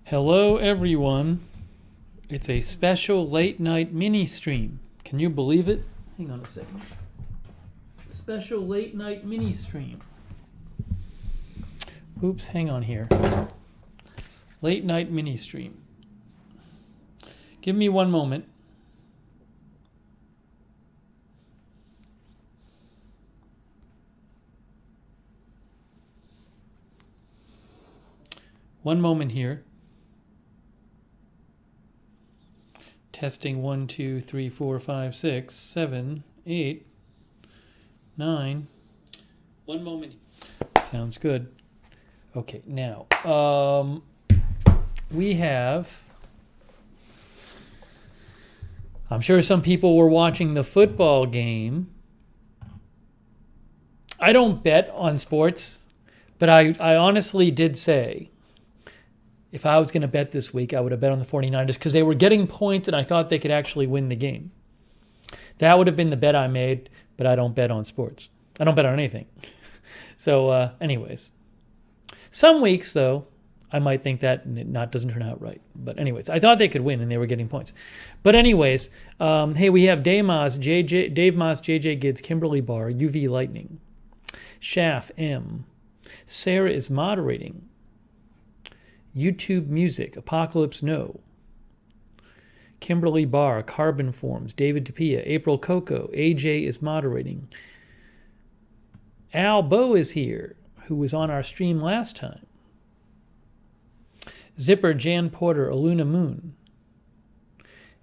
Hello, everyone. It's a special late night mini stream. Can you believe it? Hang on a second. Special late night mini stream. Oops, hang on here. Late night mini stream. Give me one moment. One moment here. Testing 1, 2, 3, 4, 5, 6, 7, 8, 9. One moment. Sounds good. Okay, now we have. I'm sure some people were watching the football game. I don't bet on sports, but I honestly did say, if I was going to bet this week, I would have bet on the 49ers because they were getting points and I thought they could actually win the game. That would have been the bet I made, but I don't bet on sports. I don't bet on anything. So anyways. Some weeks, though, I might think that it doesn't turn out right. But anyways, I thought they could win and they were getting points. But anyways, hey, we have Dave Moss, JJ Gids, Kimberly Barr, UV Lightning, Shaft M. Sarah is moderating. YouTube Music, Apocalypse No. Kimberly Barr, Carbon Forms, David Tapia, April Coco, AJ is moderating. Al Bo is here, who was on our stream last time. Zipper, Jan Porter, Aluna Moon.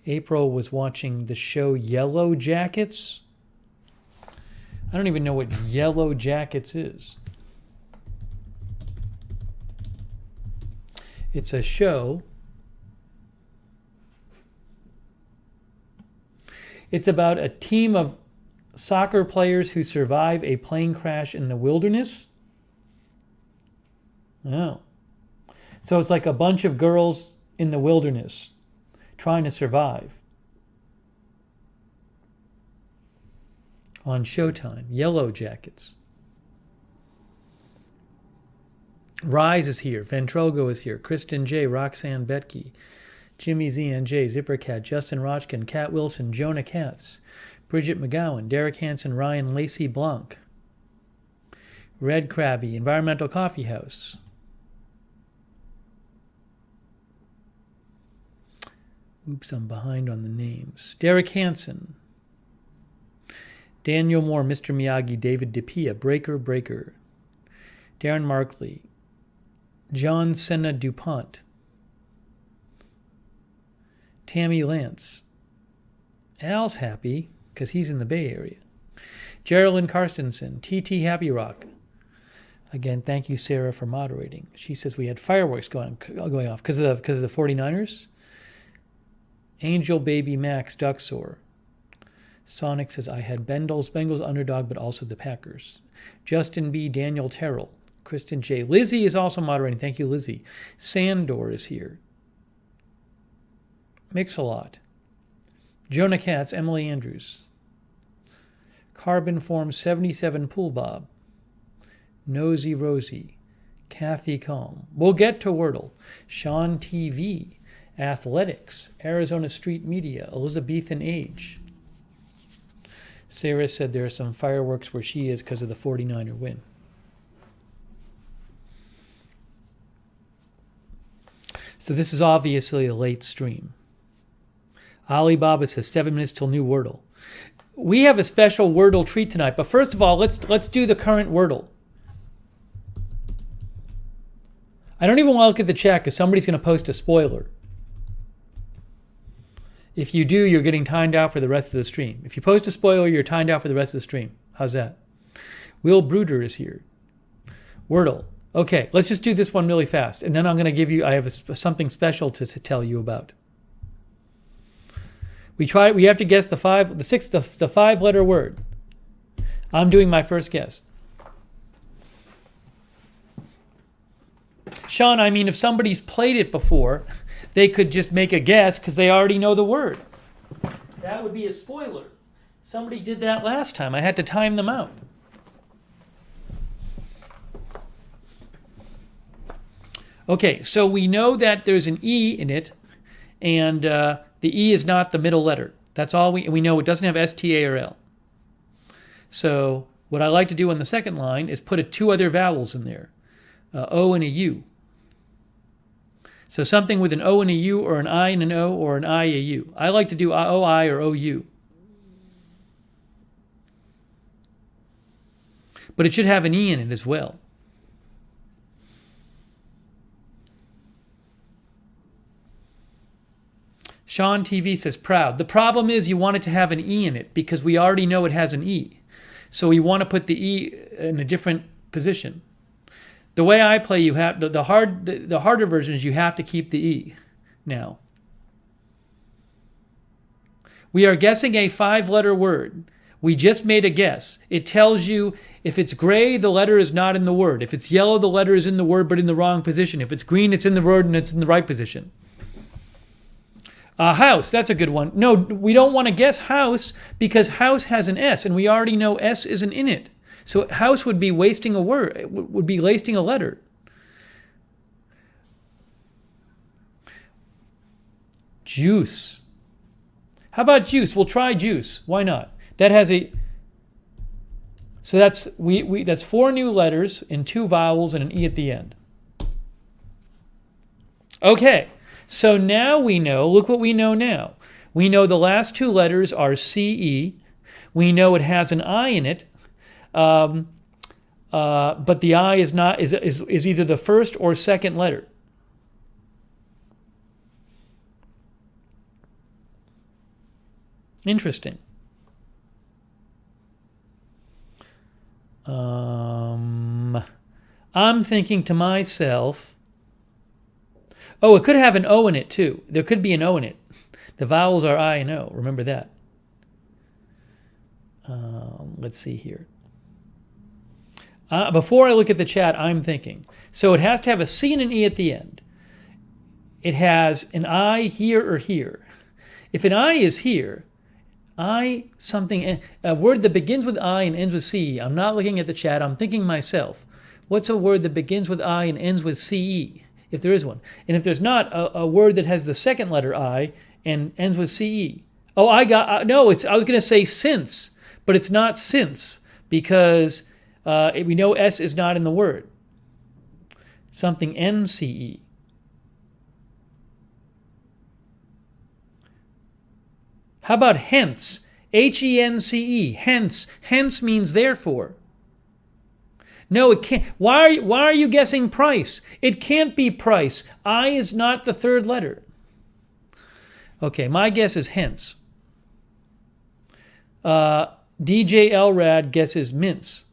April was watching the show Yellow Jackets. I don't even know what Yellow Jackets is. It's a show. It's about a team of soccer players who survive a plane crash in the wilderness. Oh. So it's like a bunch of girls in the wilderness trying to survive. On Showtime, Yellow Jackets. Rise is here. Ventrogo is here. Kristen J. Roxanne Betke. Jimmy Z and J. Zippercat. Justin Rochkin. Kat Wilson. Jonah Katz. Bridget McGowan. Derek Hansen. Ryan Lacey Blanc. Red Krabby. Environmental Coffee House. Oops, I'm behind on the names. Derek Hansen. Daniel Moore. Mr. Miyagi. David DePia. Breaker. Darren Markley. John Senna DuPont. Tammy Lance. Al's happy because he's in the Bay Area. Geraldine Karstensen. TT Happy Rock. Again, thank you, Sarah, for moderating. She says we had fireworks going off because of the 49ers. Angel Baby Max Duxor. Sonnik says I had Bengals underdog, but also the Packers. Justin B. Daniel Terrell. Kristen J. Lizzie is also moderating. Thank you, Lizzie. Sandor is here. Mix-a-Lot. Jonah Katz, Emily Andrews. Carbon Form 77 Pool Bob. Nosy Rosie. Kathy Calm. We'll get to Wordle. Sean TV. Athletics. Arizona Street Media. Elizabethan Age. Sarah said there are some fireworks where she is because of the 49er win. So this is obviously a late stream. Alibaba says 7 minutes till new Wordle. We have a special Wordle treat tonight, but first of all, let's do the current Wordle. I don't even want to look at the chat because somebody's going to post a spoiler. If you do, you're getting timed out for the rest of the stream. If you post a spoiler, you're timed out for the rest of the stream. How's that? Will Bruder is here. Wordle. Okay, let's just do this one really fast, and then I'm going to give you. I have something special to tell you about. We have to guess the 5-letter word. I'm doing my first guess. Sean, I mean, if somebody's played it before, they could just make a guess because they already know the word. That would be a spoiler. Somebody did that last time. I had to time them out. Okay, so we know that there's an E in it, and the E is not the middle letter. That's all we know. It doesn't have S, T, A, or L. So what I like to do on the second line is put two other vowels in there, O and a U. So something with an O and a U, or an I and an O, or an I, a U. I like to do O-I or O-U. But it should have an E in it as well. Sean TV says, proud. The problem is you want it to have an E in it because we already know it has an E. So we want to put the E in a different position. The way I play, you have the harder version is you have to keep the E. Now, we are guessing a 5-letter word. We just made a guess. It tells you if it's gray, the letter is not in the word. If it's yellow, the letter is in the word but in the wrong position. If it's green, it's in the word and it's in the right position. House, that's a good one. No, we don't want to guess house because house has an S and we already know S isn't in it. So house would be wasting a word, would be wasting a letter. Juice. How about juice? We'll try juice. Why not? That has a... So that's that's 4 new letters and 2 vowels and an E at the end. Okay. So now we know, look what we know now. We know the last 2 letters are CE. We know it has an I in it, but the I is not is either the first or second letter. Interesting. I'm thinking to myself, oh, it could have an O in it too. There could be an O in it. The vowels are I and O. Remember that. Let's see here. Before I look at the chat, I'm thinking. So it has to have a C and an E at the end. It has an I here or here. If an I is here, a word that begins with I and ends with C. I'm not looking at the chat. I'm thinking myself. What's a word that begins with I and ends with CE? If there is one. And if there's not, a word that has the second letter I and ends with CE. Oh, I was going to say since, but it's not since because we know S is not in the word. Something NCE. How about hence? H-E-N-C-E. Hence. Hence means therefore. No, it can't. Why are you guessing price? It can't be price. I is not the third letter. Okay, my guess is hence. DJ Elrad guesses mince.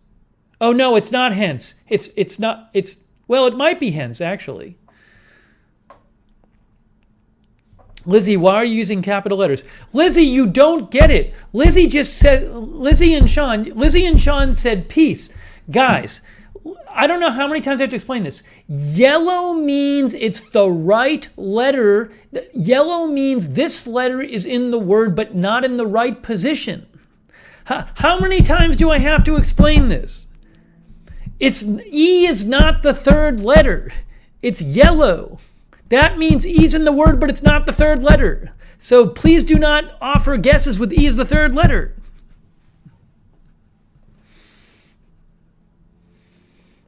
Oh no, it's not hence. Well, it might be hence actually. Lizzie, why are you using capital letters? Lizzie, you don't get it. Lizzie and Sean said peace. Guys, I don't know how many times I have to explain this. Yellow means it's the right letter. Yellow means this letter is in the word but not in the right position. How many times do I have to explain this? E is not the third letter. It's yellow. That means E's in the word but it's not the third letter. So please do not offer guesses with E as the third letter.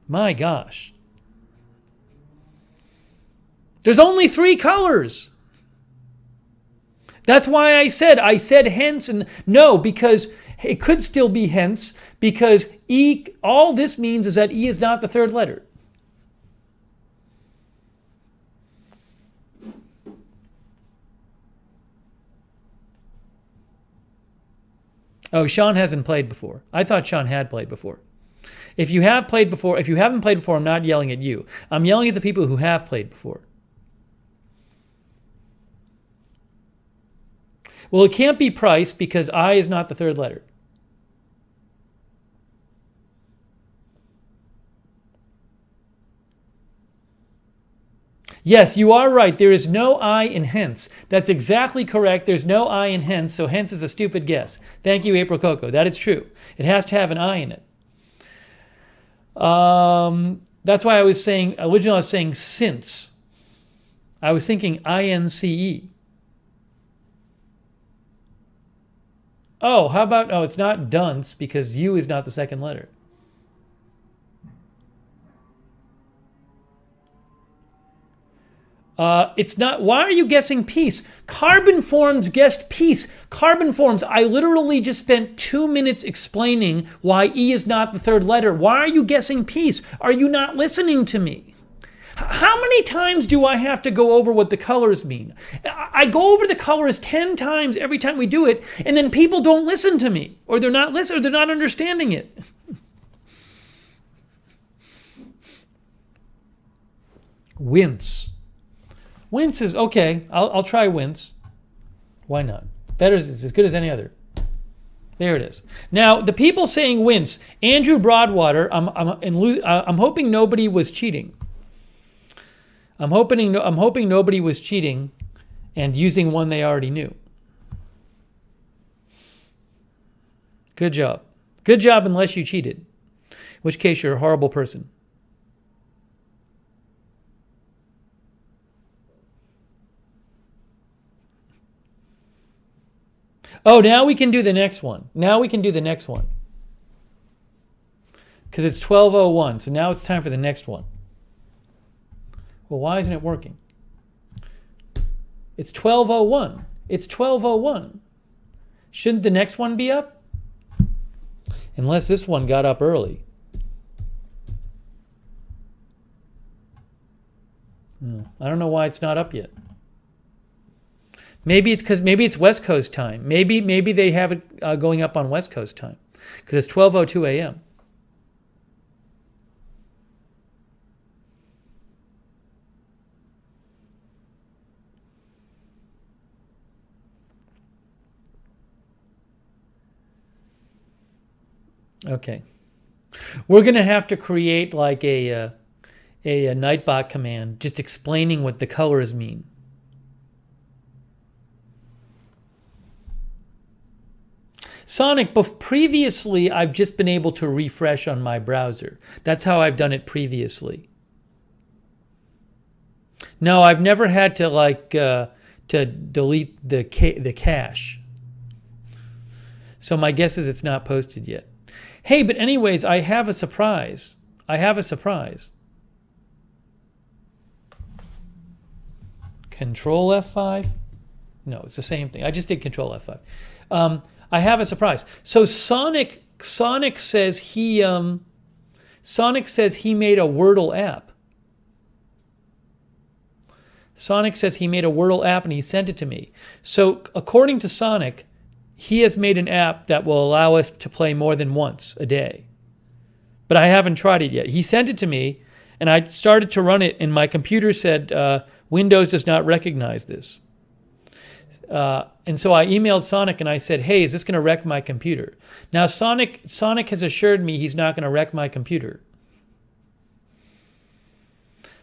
My gosh. There's only 3 colors. That's why I said hence and no, because it could still be hence because E, all this means is that E is not the third letter. Oh, Sean hasn't played before. I thought Sean had played before. If you haven't played before, I'm not yelling at you. I'm yelling at the people who have played before. Well, it can't be price because I is not the third letter. Yes, you are right. There is no I in hence. That's exactly correct. There's no I in hence, so hence is a stupid guess. Thank you, April Coco. That is true. It has to have an I in it. That's why I was saying, originally I was saying since. I was thinking INCE. Oh, how about, oh, it's not dunce because U is not the second letter. It's not, why are you guessing peace? Carbon Forms guessed peace. Carbon Forms, I literally just spent 2 minutes explaining why E is not the third letter. Why are you guessing peace? Are you not listening to me? How many times do I have to go over what the colors mean? I go over the colors 10 times every time we do it, and then people don't listen to me, or they're not listening, or they're not understanding it. Wince. Wince is okay. I'll try wince. Why not? Better is as good as any other. There it is. Now the people saying wince. Andrew Broadwater. I'm hoping nobody was cheating. I'm hoping nobody was cheating, and using one they already knew. Good job. Good job unless you cheated, in which case you're a horrible person. Oh, now we can do the next one. Because it's 12:01, so now it's time for the next one. Well, why isn't it working? It's 12:01. Shouldn't the next one be up? Unless this one got up early. I don't know why it's not up yet. Maybe it's West Coast time. Maybe they have it going up on West Coast time because it's 12:02 a.m. Okay, we're gonna have to create like a Nightbot command just explaining what the colors mean. Sonnik, previously I've just been able to refresh on my browser. That's how I've done it previously. No, I've never had to to delete the cache. So my guess is it's not posted yet. Hey, but anyways, I have a surprise. Control F5? No, it's the same thing. I just did Control F5. I have a surprise. So Sonnik says he made a Wordle app. Sonnik says he made a Wordle app and he sent it to me. So according to Sonnik, he has made an app that will allow us to play more than once a day. But I haven't tried it yet. He sent it to me and I started to run it and my computer said Windows does not recognize this. And so I emailed Sonnik and I said, hey, is this going to wreck my computer? Now, Sonnik has assured me he's not going to wreck my computer.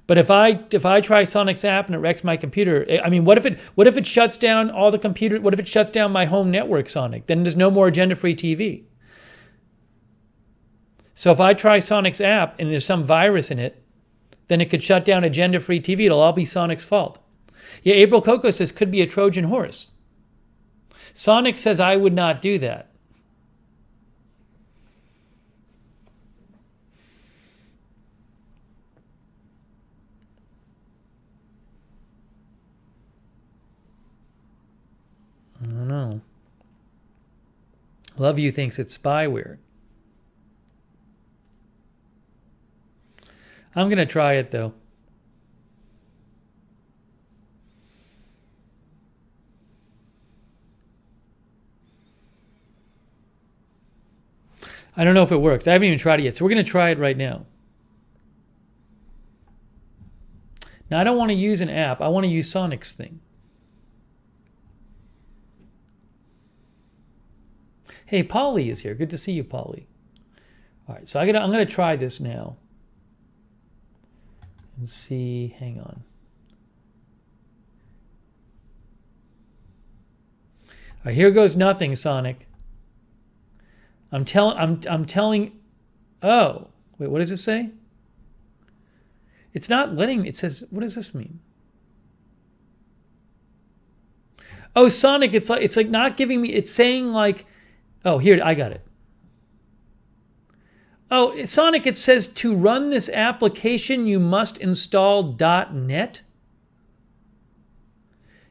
But if I try Sonnik's app and it wrecks my computer, I mean, what if it shuts down all the computer? What if it shuts down my home network, Sonnik? Then there's no more agenda-free TV. So if I try Sonnik's app and there's some virus in it, then it could shut down agenda-free TV. It'll all be Sonnik's fault. Yeah, April Coco says could be a Trojan horse. Sonnik says I would not do that. I don't know. Love You thinks it's spyware. I'm going to try it though. I don't know if it works. I haven't even tried it yet. So we're going to try it right now. Now, I don't want to use an app. I want to use Sonnik's thing. Hey, Polly is here. Good to see you, Polly. All right, so I'm going to try this now. And see, hang on. All right, here goes nothing, Sonnik. I'm telling, oh, wait, what does it say? It's not letting me. It says, what does this mean? Oh, Sonnik, it's like not giving me, it's saying like, oh, here, I got it. Oh, Sonnik, it says to run this application, you must install .NET.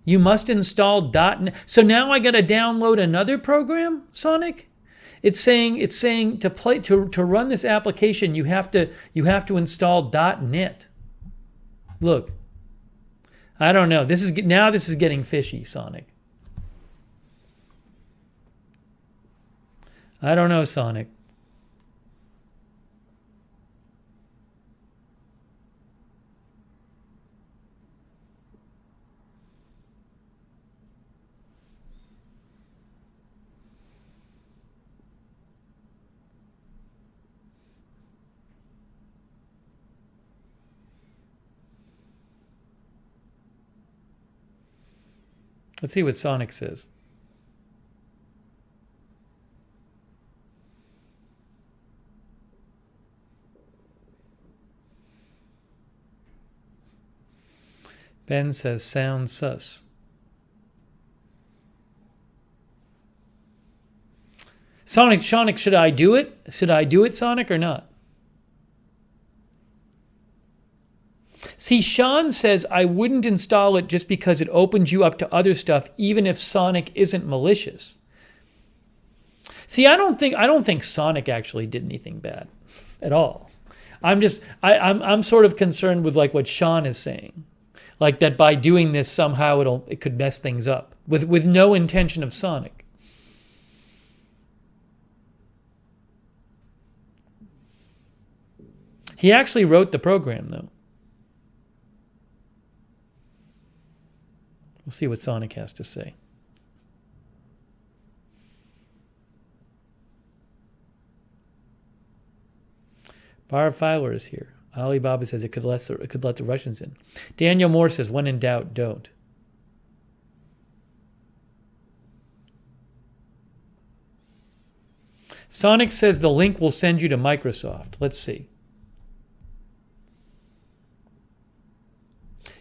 You must install .NET. So now I got to download another program, Sonnik? It's saying to run this application, you have to install .NET. Look. I don't know. This is getting fishy, Sonnik. I don't know, Sonnik. Let's see what Sonnik says. Ben says, sound sus. Sonnik, should I do it? Should I do it, Sonnik, or not? See, Sean says, I wouldn't install it just because it opens you up to other stuff, even if Sonnik isn't malicious. See, I don't think Sonnik actually did anything bad at all. I'm sort of concerned with like what Sean is saying. Like that by doing this, somehow it could mess things up with no intention of Sonnik. He actually wrote the program, though. We'll see what Sonnik has to say. Barb Filer is here. Alibaba says it could let the Russians in. Daniel Moore says, when in doubt, don't. Sonnik says the link will send you to Microsoft. Let's see.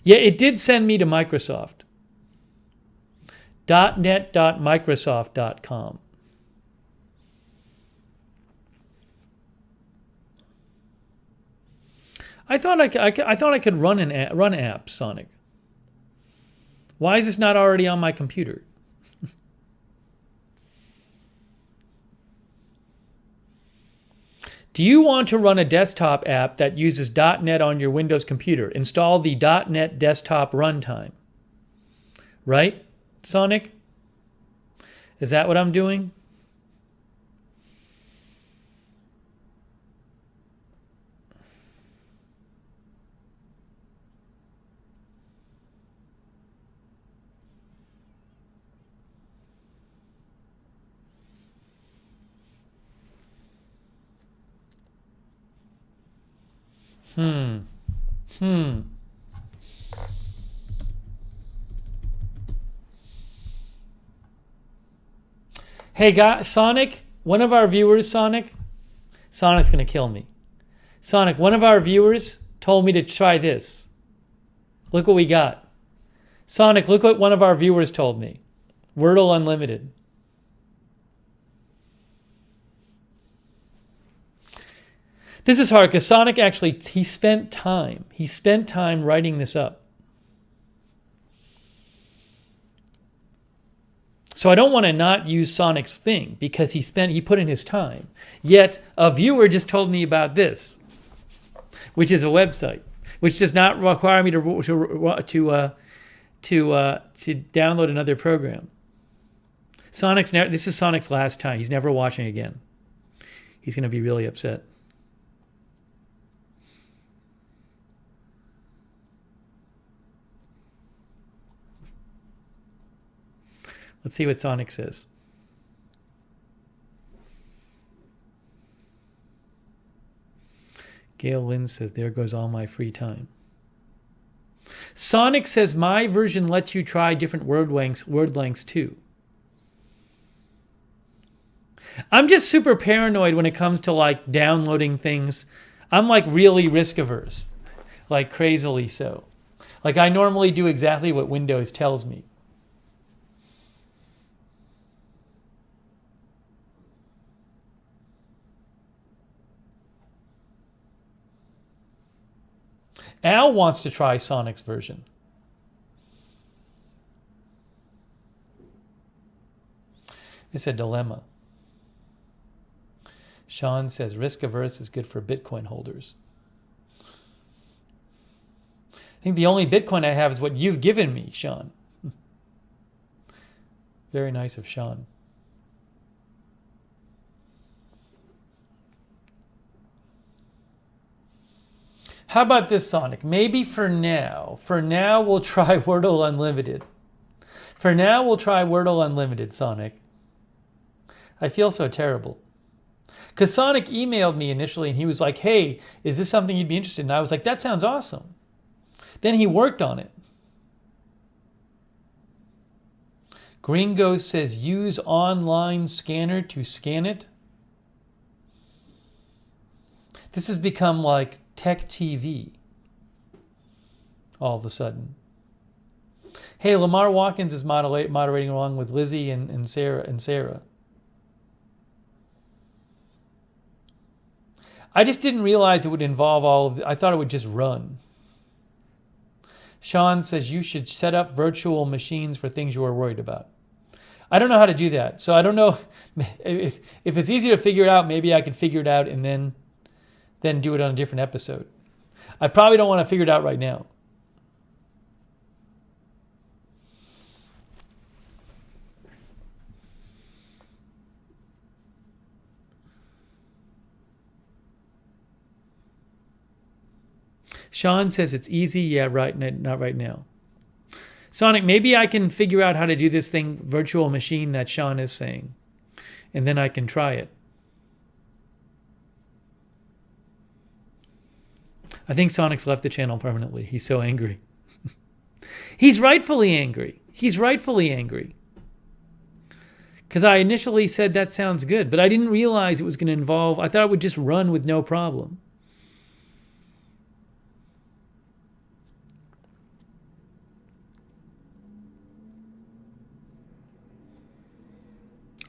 Yeah, it did send me to Microsoft. .net.microsoft.com. I thought I could run apps, Sonnik. Why is this not already on my computer? Do you want to run a desktop app that uses .NET on your Windows computer? Install the .NET desktop runtime. Right, Sonnik? Is that what I'm doing? Hey, guys, Sonnik, one of our viewers, Sonnik's going to kill me. Sonnik, one of our viewers told me to try this. Look what we got. Sonnik, look what one of our viewers told me. Wordle Unlimited. This is hard because Sonnik actually, he spent time writing this up. So I don't want to not use Sonnik's thing because he put in his time. Yet a viewer just told me about this, which is a website, which does not require me to download another program. This is Sonnik's last time. He's never watching again. He's going to be really upset. Let's see what Sonnik says. Gail Lynn says, there goes all my free time. Sonnik says, my version lets you try different word lengths too. I'm just super paranoid when it comes to like downloading things. I'm like really risk averse. like crazily so. Like I normally do exactly what Windows tells me. Al wants to try Sonnik's version. It's a dilemma. Sean says risk averse is good for Bitcoin holders. I think the only Bitcoin I have is what you've given me, Sean. Very nice of Sean. How about this, Sonnik? Maybe for now we'll try Wordle Unlimited. For now we'll try Wordle Unlimited, Sonnik. I feel so terrible. Because Sonnik emailed me initially and he was like, hey, is this something you'd be interested in? And I was like, that sounds awesome. Then he worked on it. Gringo says use online scanner to scan it. This has become like tech TV all of a sudden. Hey, Lamar Watkins is moderating along with Lizzie and Sarah. I just didn't realize it would involve all of I thought it would just run. Sean says you should set up virtual machines for things you are worried about. I don't know how to do that. So I don't know if it's easy to figure it out, maybe I could figure it out and then do it on a different episode. I probably don't want to figure it out right now. Sean says it's easy. Yeah, right. Not right now. Sonnik, maybe I can figure out how to do this thing, virtual machine that Sean is saying, and then I can try it. I think Sonnik's left the channel permanently. He's so angry. He's rightfully angry. He's rightfully angry. Because I initially said that sounds good, but I didn't realize it was going to involve, I thought it would just run with no problem.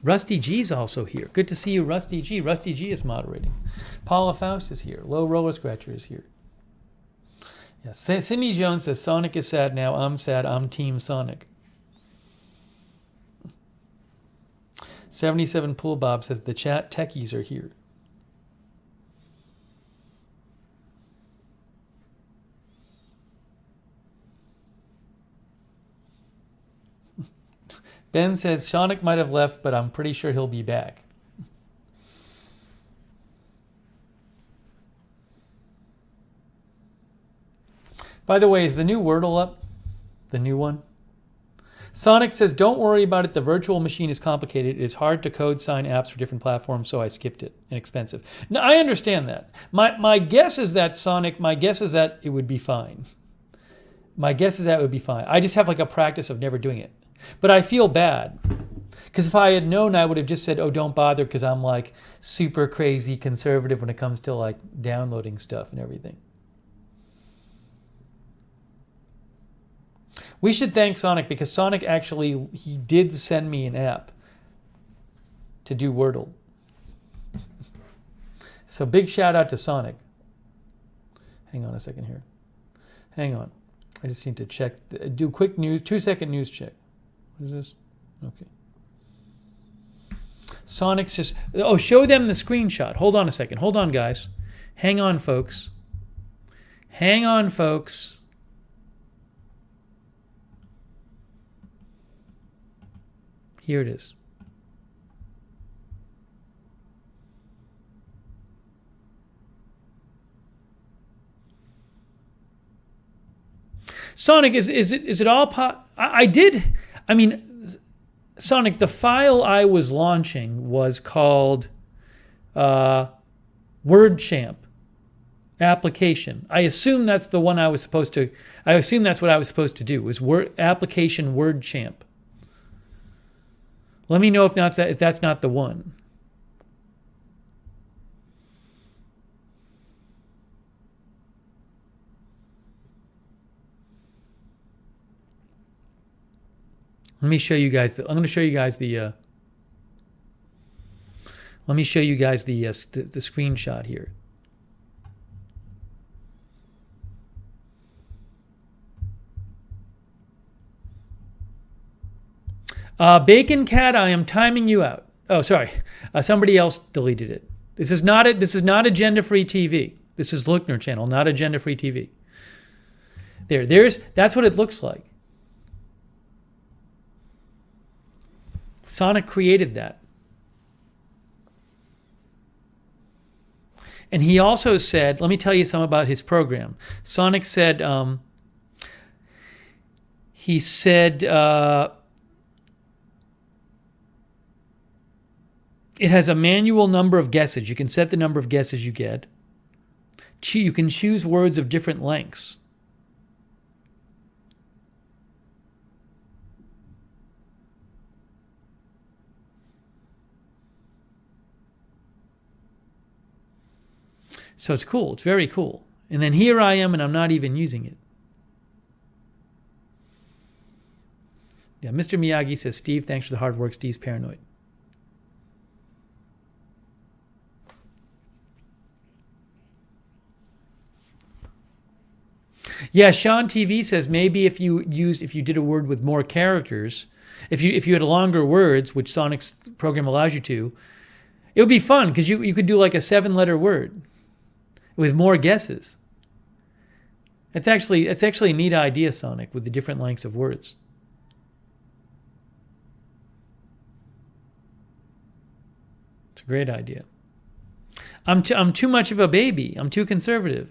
Rusty G's also here. Good to see you, Rusty G. Rusty G is moderating. Paula Faust is here. Low Roller Scratcher is here. Yes. Cindy Jones says, Sonnik is sad now. I'm sad. I'm Team Sonnik. 77 Pool Bob says, the chat techies are here. Ben says, Sonnik might have left, but I'm pretty sure he'll be back. By the way, is the new Wordle up? The new one? Sonnik says, don't worry about it. The virtual machine is complicated. It is hard to code sign apps for different platforms, so I skipped it. Inexpensive. Now, I understand that. My guess is that, Sonnik, my guess is that it would be fine. My guess is that it would be fine. I just have like a practice of never doing it. But I feel bad. Because if I had known, I would have just said, oh, don't bother, because I'm like super crazy conservative when it comes to like downloading stuff and everything. We should thank Sonnik, because Sonnik actually, he did send me an app to do Wordle. So big shout out to Sonnik. Hang on a second here. Hang on. I just need to check, do quick news, 2-second news check. What is this? Okay. Sonnik says, oh, show them the screenshot. Hold on a second. Hold on, guys. Hang on, folks. Hang on, folks. Here it is. Sonnik, is it all I mean, Sonnik, the file I was launching was called WordChamp application. I assume that's the one I was supposed to, I assume that's what I was supposed to do, was application WordChamp. Let me know if that's not the one. Let me show you guys. I'm going to show you guys the. Let me show you guys the screenshot here. Bacon Cat, I am timing you out. Oh, sorry. Somebody else deleted it. This is not agenda-free TV. This is Lookner channel, not agenda-free TV. That's what it looks like. Sonnik created that. And he also said, let me tell you something about his program. Sonnik said, it has a manual number of guesses. You can set the number of guesses you get. You can choose words of different lengths. So it's cool. It's very cool. And then here I am, and I'm not even using it. Yeah, Mr. Miyagi says, Steve, thanks for the hard work. Steve's paranoid. Yeah, Sean TV says maybe if you did a word with more characters, if you had longer words, which Sonnik's program allows you to, it would be fun because you could do like a 7-letter word with more guesses. It's actually a neat idea, Sonnik, with the different lengths of words. It's a great idea. I'm too much of a baby. I'm too conservative.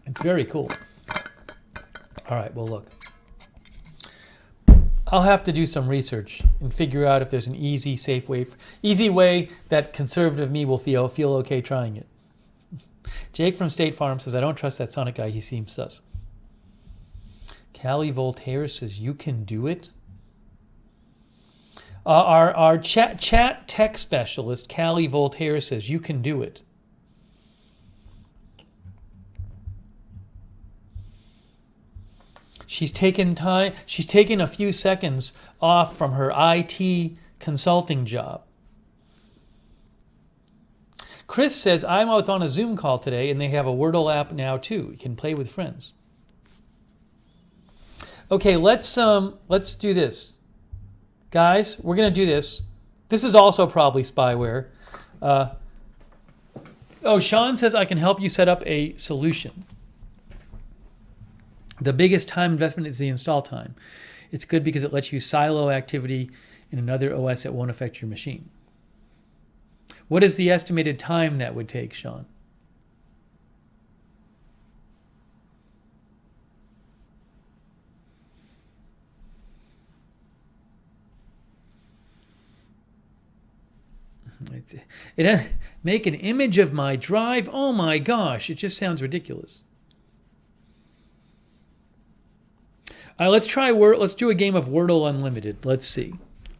It's very cool. All right, well, look. I'll have to do some research and figure out if there's an easy way that conservative me will feel okay trying it. Jake from State Farm says, I don't trust that Sonnik guy. He seems sus. Callie Voltaire says, you can do it. Our chat tech specialist, Callie Voltaire, says, you can do it. She's taken a few seconds off from her IT consulting job. Chris says, I'm out on a Zoom call today, and they have a Wordle app now too. You can play with friends. Okay, let's do this. Guys, we're going to do this. This is also probably spyware. Sean says I can help you set up a solution. The biggest time investment is the install time. It's good because it lets you silo activity in another OS that won't affect your machine. What is the estimated time that would take, Sean? Make an image of my drive. Oh my gosh, it just sounds ridiculous. Let's do a game of Wordle Unlimited. Let's see.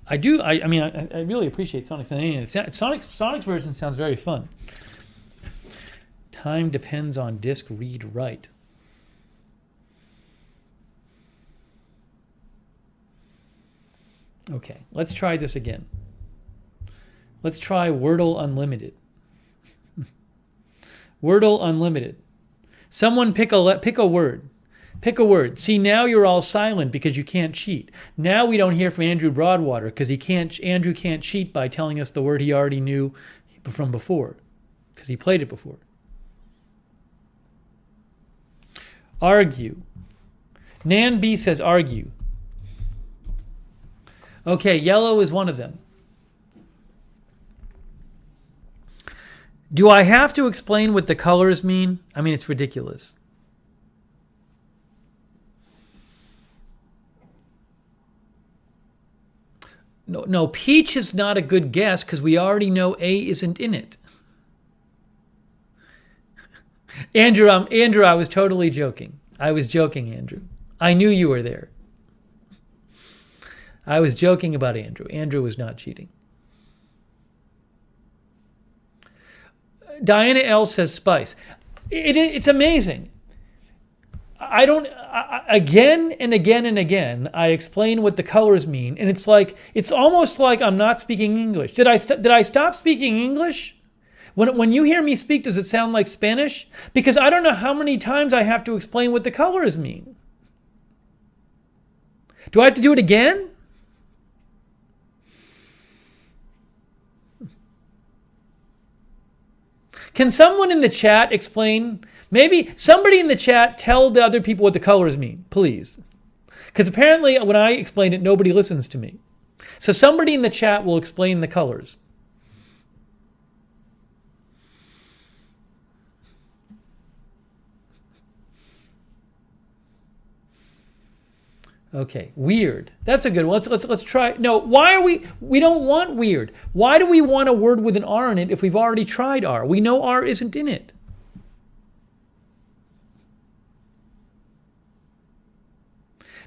I really appreciate Sonnik's name. Sonnik's version sounds very fun. Time depends on disk read write. Okay, let's try this again. Let's try Wordle Unlimited. Wordle Unlimited. Someone pick a word. Pick a word. See, now you're all silent because you can't cheat. Now we don't hear from Andrew Broadwater because Andrew can't cheat by telling us the word he already knew from before because he played it before. Argue. Nan B says argue. Okay, yellow is one of them. Do I have to explain what the colors mean? I mean, it's ridiculous. No, peach is not a good guess because we already know A isn't in it. Andrew, I was totally joking. I was joking, Andrew. I knew you were there. I was joking about Andrew. Andrew was not cheating. Diana L says spice. It's amazing. Again and again and again, I explain what the colors mean, and it's almost like I'm not speaking English. Did I stop speaking English? When you hear me speak, does it sound like Spanish? Because I don't know how many times I have to explain what the colors mean. Do I have to do it again? Can someone in the chat explain? Maybe somebody in the chat tell the other people what the colors mean, please. Because apparently when I explain it, nobody listens to me. So somebody in the chat will explain the colors. Okay, weird. That's a good one. Let's try. No, why are we don't want weird. Why do we want a word with an R in it if we've already tried R? We know R isn't in it.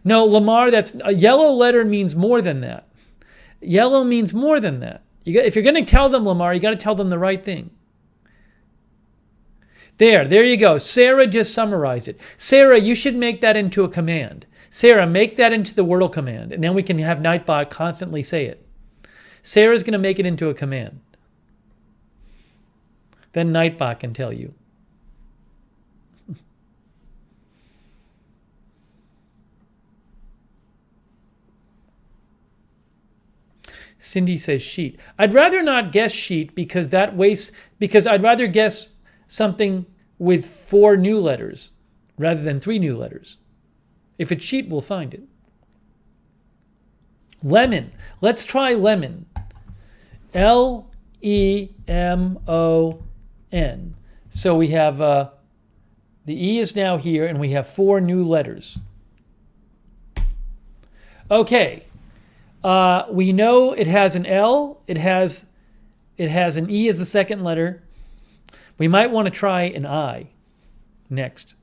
No, Lamar, that's a yellow letter means more than that. Yellow means more than that. If you're going to tell them, Lamar, you got to tell them the right thing. There you go. Sarah just summarized it. Sarah, you should make that into a command. Sarah, make that into the Wordle command, and then we can have Nightbot constantly say it. Sarah's going to make it into a command. Then Nightbot can tell you. Cindy says sheet. I'd rather not guess sheet because I'd rather guess something with 4 new letters rather than 3 new letters. If it's sheet, we'll find it. Lemon. Let's try lemon. Lemon. So we have the E is now here, and we have 4 new letters. Okay. We know it has an L. It has an E as the second letter. We might want to try an I next.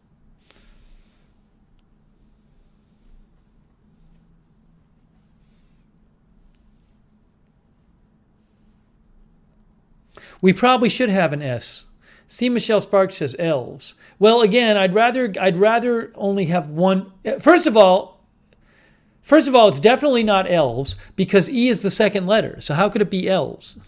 We probably should have an S. C. Michelle Sparks says elves. Well, again, I'd rather only have one. First of all, it's definitely not elves because E is the second letter. So how could it be elves?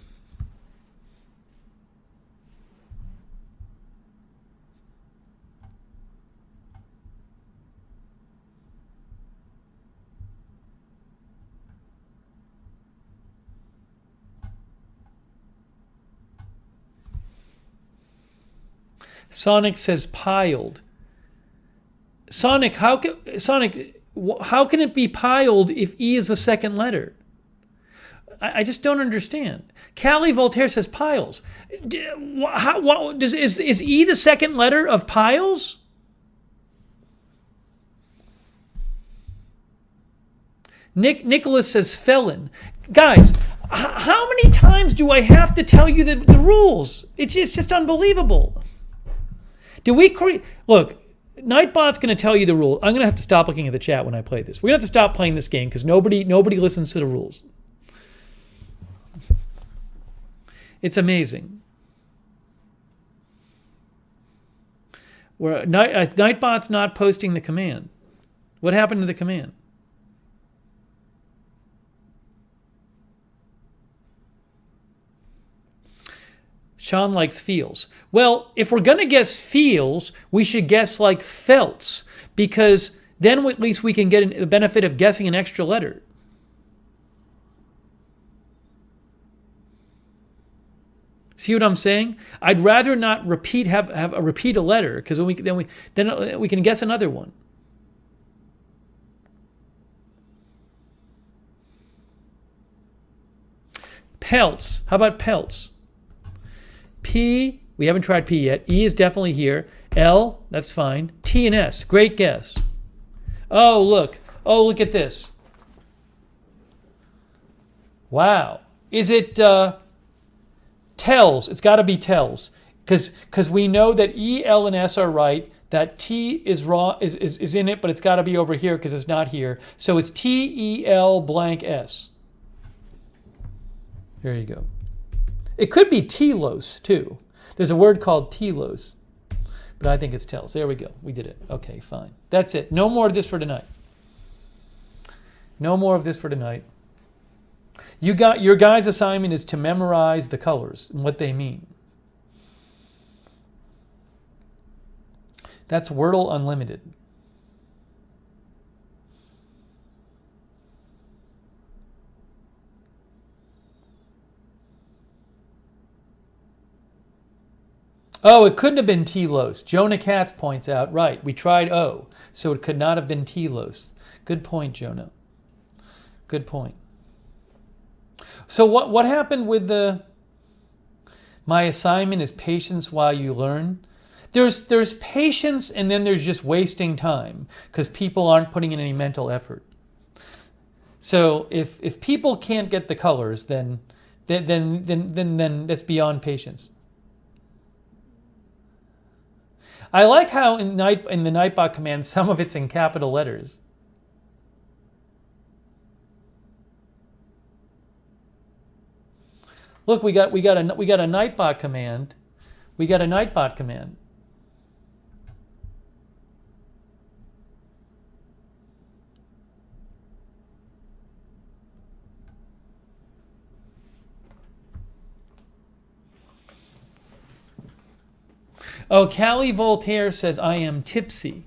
Sonnik says piled. Sonnik, how can it be piled if E is the second letter? I just don't understand. Callie Voltaire says piles. Is E the second letter of piles? Nicholas says felon. Guys, how many times do I have to tell you the rules? It's just unbelievable. Look, Nightbot's going to tell you the rule. I'm going to have to stop looking at the chat when I play this. We're going to have to stop playing this game because nobody listens to the rules. It's amazing. Nightbot's not posting the command. What happened to the command? Sean likes feels. Well, if we're going to guess feels, we should guess like felts because then at least we can get the benefit of guessing an extra letter. See what I'm saying? I'd rather not have a repeat a letter because then we can guess another one. Pelts. How about pelts? P, we haven't tried P yet. E is definitely here. L, that's fine. T and S, great guess. Oh, look at this. Wow. Is it tells? It's got to be tells. Because we know that E, L, and S are right. That T is wrong, is in it, but it's got to be over here because it's not here. So it's T, E, L, blank, S. There you go. It could be telos, too. There's a word called telos, but I think it's tells. There we go. We did it. Okay, fine. That's it. No more of this for tonight. No more of this for tonight. Your guys' assignment is to memorize the colors and what they mean. That's Wordle Unlimited. Oh, it couldn't have been telos. Jonah Katz points out, right, we tried O, so it could not have been telos. Good point, Jonah. Good point. So what happened with my assignment is patience while you learn? There's patience, and then there's just wasting time because people aren't putting in any mental effort. So if people can't get the colors, then that's beyond patience. I like how in the Nightbot command some of it's in capital letters. Look, we got a Nightbot command. We got a Nightbot command. Oh, Callie Voltaire says, I am tipsy.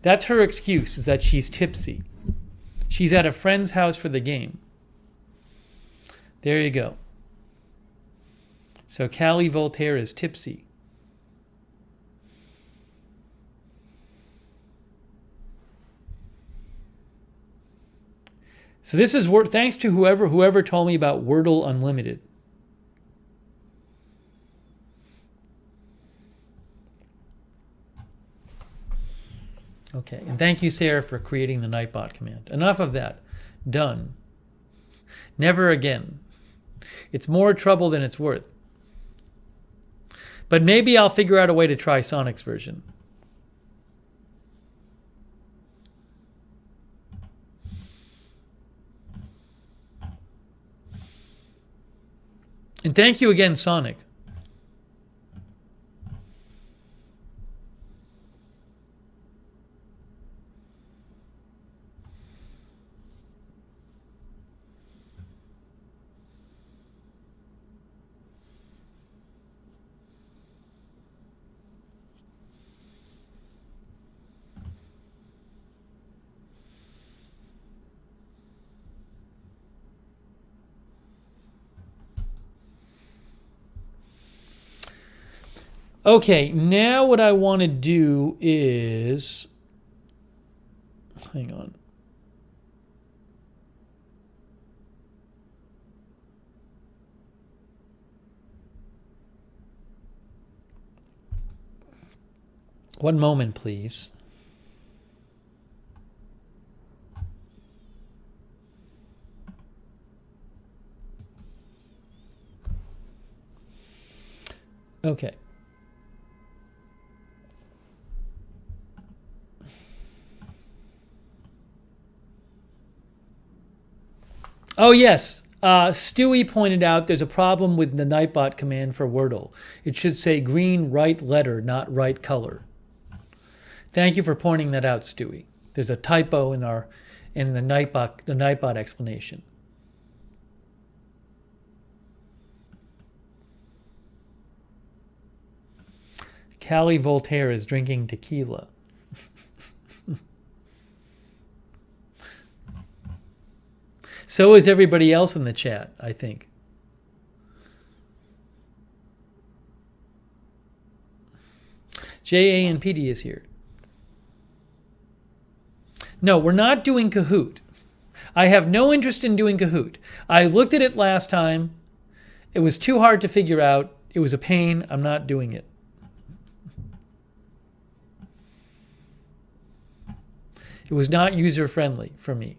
That's her excuse, is that she's tipsy. She's at a friend's house for the game. There you go. So Callie Voltaire is tipsy. So this is thanks to whoever told me about Wordle Unlimited. Okay, and thank you, Sarah, for creating the Nightbot command. Enough of that. Done. Never again. It's more trouble than it's worth. But maybe I'll figure out a way to try Sonnik's version. And thank you again, Sonnik. Okay, now what I want to do is, hang on. One moment, please. Okay. Oh, yes. Stewie pointed out there's a problem with the Nightbot command for Wordle. It should say green right letter, not right color. Thank you for pointing that out, Stewie. There's a typo in the Nightbot explanation. Callie Voltaire is drinking tequila. So is everybody else in the chat, I think. JANPD is here. No, we're not doing Kahoot. I have no interest in doing Kahoot. I looked at it last time. It was too hard to figure out. It was a pain. I'm not doing it. It was not user-friendly for me.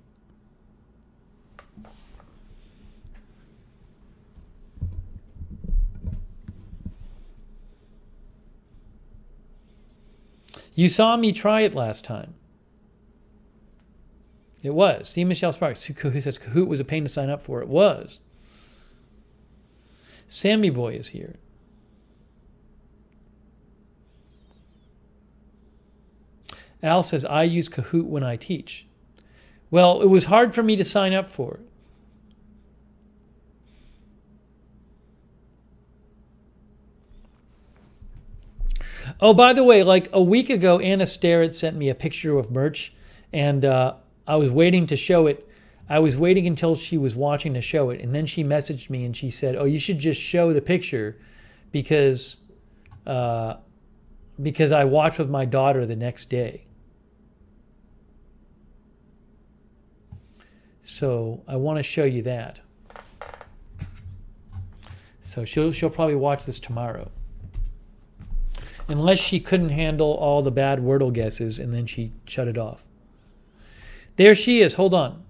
You saw me try it last time. It was. See, Michelle Sparks, who says Kahoot was a pain to sign up for. It was. Sammy Boy is here. Al says, I use Kahoot when I teach. Well, it was hard for me to sign up for it. Oh, by the way, like a week ago, Anna Starrett sent me a picture of merch, and I was waiting to show it. I was waiting until she was watching to show it, and then she messaged me and she said, "Oh, you should just show the picture because I watched with my daughter the next day." So I want to show you that. So she'll probably watch this tomorrow. Unless she couldn't handle all the bad Wordle guesses and then she shut it off. There she is. Hold on.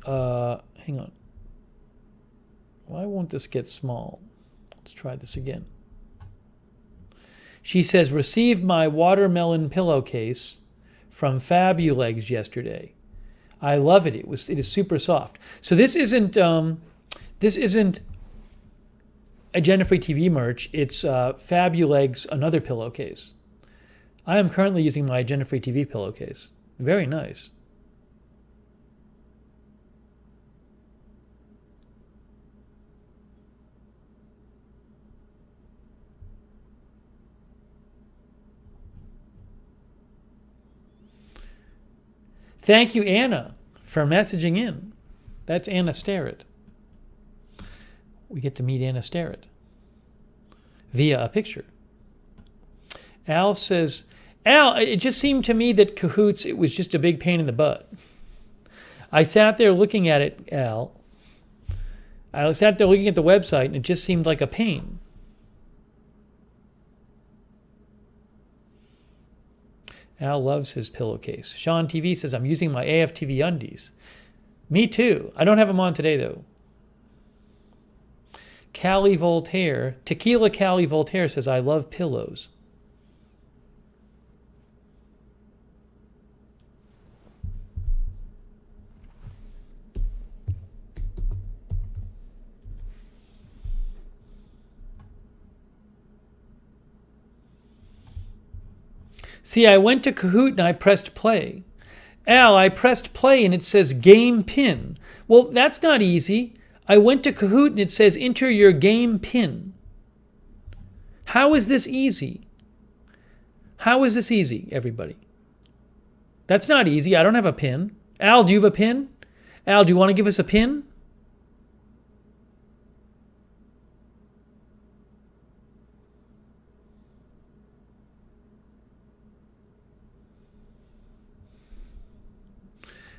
Hang on. Why won't this get small? Let's try this again. She says, received my watermelon pillowcase from Fabulegs yesterday. I love it. It is super soft. So this isn't Agenda Free TV merch. It's Fabulegs, another pillowcase. I am currently using my Agenda Free TV pillowcase. Very nice. Thank you, Anna, for messaging in. That's Anna Starrett. We get to meet Anna Starrett via a picture. Al says, Al, it just seemed to me that Kahoots, it was just a big pain in the butt. I sat there looking at it, Al. I sat there looking at the website, and it just seemed like a pain. Al loves his pillowcase. Sean TV says, I'm using my AFTV undies. Me too. I don't have them on today, though. Callie Voltaire, Tequila Callie Voltaire says, I love pillows. See, I went to Kahoot and I pressed play. Al, I pressed play and it says game pin. Well, that's not easy. I went to Kahoot and it says enter your game pin. How is this easy? How is this easy, everybody? That's not easy. I don't have a pin. Al, do you have a pin? Al, do you want to give us a pin?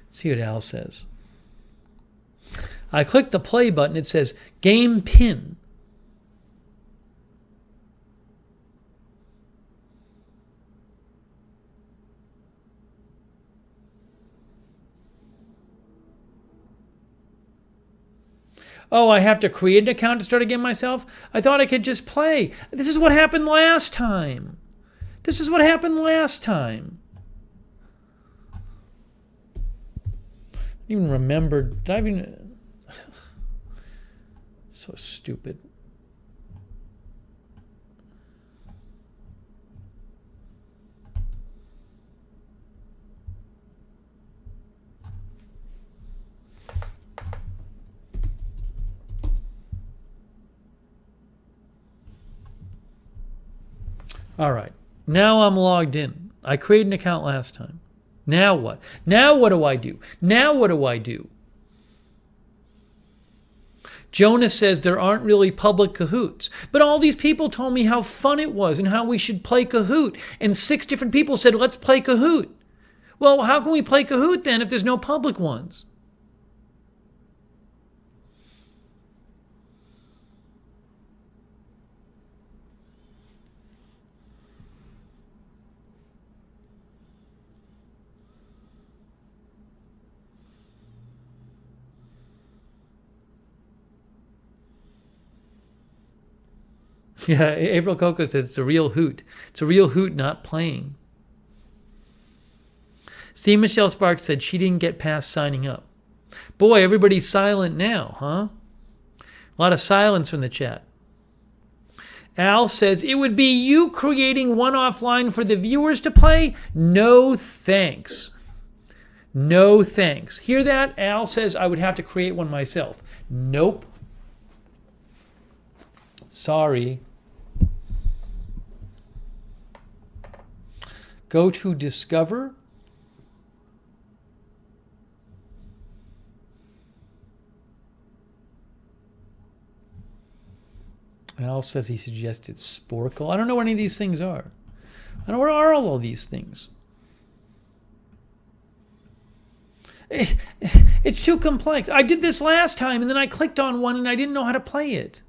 Let's see what Al says. I click the play button. It says game pin. Oh, I have to create an account to start again myself? I thought I could just play. This is what happened last time. This is what happened last time. I didn't even remember. Did I even... So stupid. All right. Now I'm logged in. I created an account last time. Now what? Now what do I do? Now what do I do? Jonas says there aren't really public Kahoots. But all these people told me how fun it was and how we should play Kahoot. And 6 different people said, let's play Kahoot. Well, how can we play Kahoot then if there's no public ones? Yeah, April Coco says it's a real hoot. It's a real hoot not playing. See, Michelle Sparks said she didn't get past signing up. Boy, everybody's silent now, huh? A lot of silence from the chat. Al says, it would be you creating one offline for the viewers to play? No thanks. No thanks. Hear that? Al says I would have to create one myself. Nope. Sorry. Go to Discover. Al says he suggested Sporcle. I don't know what any of these things are. I don't know what are all of these things. It's too complex. I did this last time and then I clicked on one and I didn't know how to play it.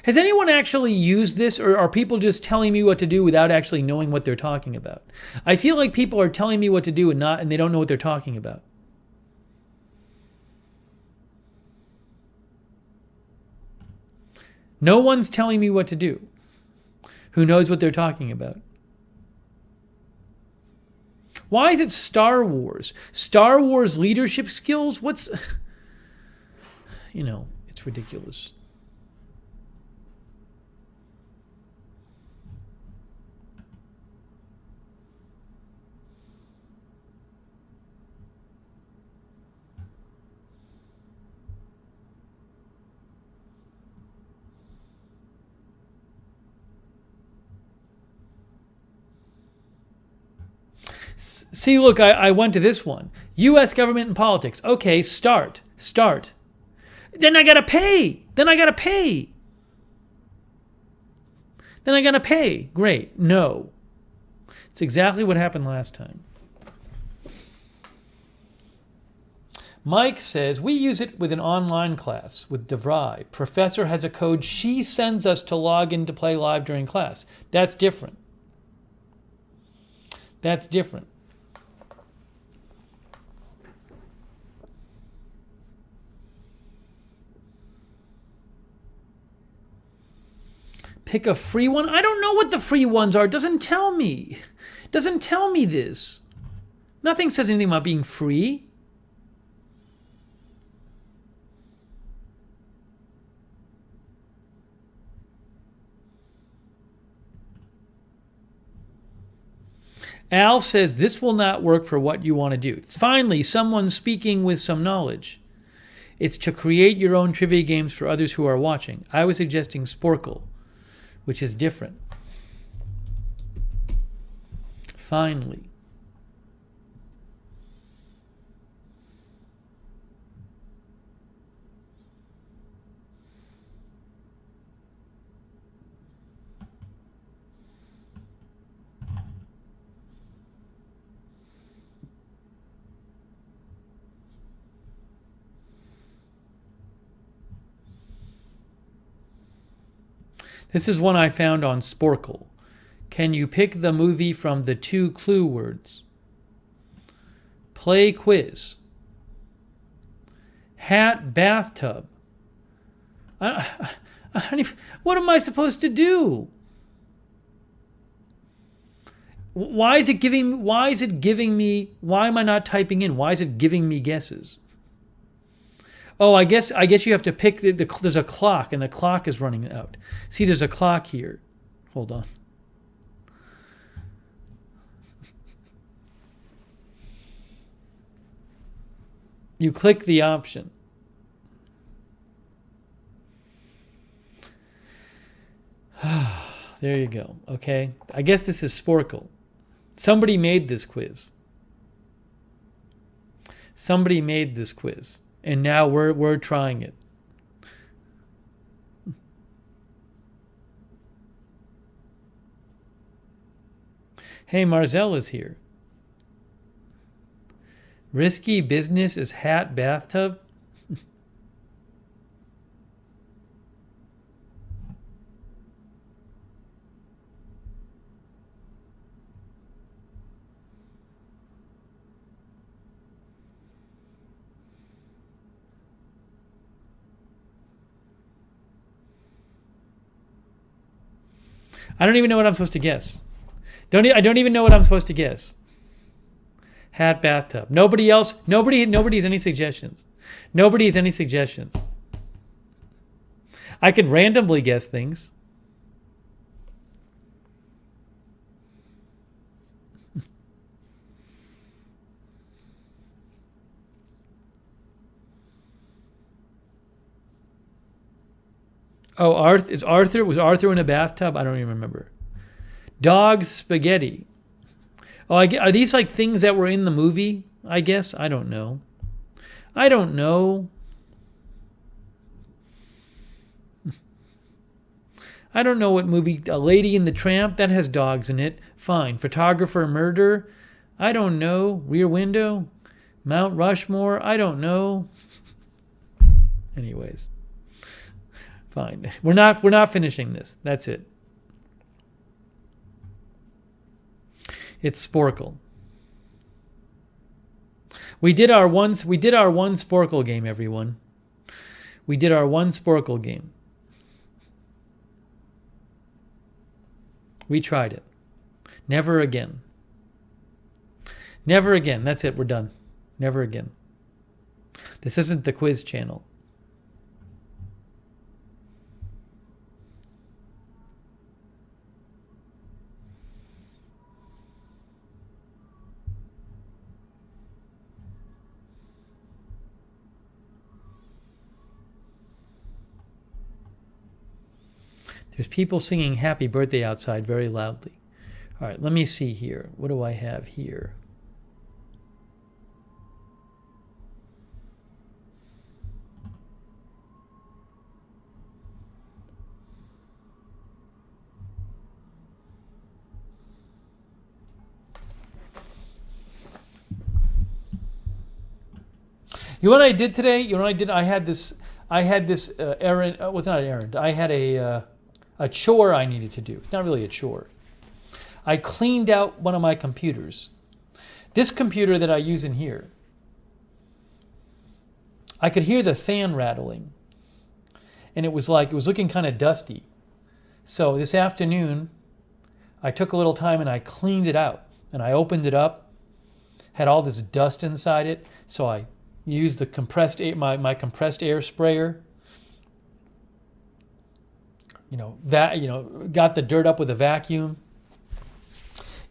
Has anyone actually used this, or are people just telling me what to do without actually knowing what they're talking about? I feel like people are telling me what to do and they don't know what they're talking about. No one's telling me what to do. Who knows what they're talking about? Why is it Star Wars? Star Wars leadership skills? What's... it's ridiculous. See, look, I went to this one. U.S. government and politics. Okay, start. Then I gotta pay. Then I gotta pay. Great. No. It's exactly what happened last time. Mike says, we use it with an online class with DeVry. Professor has a code she sends us to log in to play live during class. That's different. That's different. Pick a free one. I don't know what the free ones are. It doesn't tell me. It doesn't tell me this. Nothing says anything about being free. Al says this will not work for what you want to do. Finally, someone speaking with some knowledge. It's to create your own trivia games for others who are watching. I was suggesting Sporcle, which is different. Finally. This is one I found on Sporcle. Can you pick the movie from the 2 clue words? Play quiz. Hat, bathtub. What am I supposed to do? Why is it giving me, why am I not typing in? Why is it giving me guesses? Oh, I guess you have to pick there's a clock and the clock is running out. See, there's a clock here. Hold on. You click the option. There you go. Okay. I guess this is Sporcle. Somebody made this quiz. And now we're trying it. Hey, Marzell is here. Risky business is hat, bathtub? I don't even know what I'm supposed to guess. I don't even know what I'm supposed to guess. Hat, bathtub. Nobody else. Nobody has any suggestions. Nobody has any suggestions. I could randomly guess things. Oh, was Arthur in a bathtub? I don't even remember. Dog spaghetti. Oh, are these like things that were in the movie? I guess. I don't know. I don't know what movie. A Lady and the Tramp, that has dogs in it. Fine. Photographer murder. I don't know. Rear Window. Mount Rushmore. I don't know. Anyways. Fine. We're not finishing this. That's it. It's sporcle. We did our one sporcle game, everyone. We did our one sporcle game. We tried it. Never again. Never again. That's it. We're done. Never again. This isn't the quiz channel. There's people singing happy birthday outside very loudly. All right, let me see here. What do I have here? You know what I did today? You know what I did? I had this errand. Well, it's not an errand. I had a chore I needed to do. It's not really a chore. I cleaned out one of my computers. This computer that I use in here, I could hear the fan rattling. And it was looking kind of dusty. So this afternoon, I took a little time and I cleaned it out. And I opened it up, had all this dust inside it. So I used the compressed air, my compressed air sprayer. Got the dirt up with a vacuum.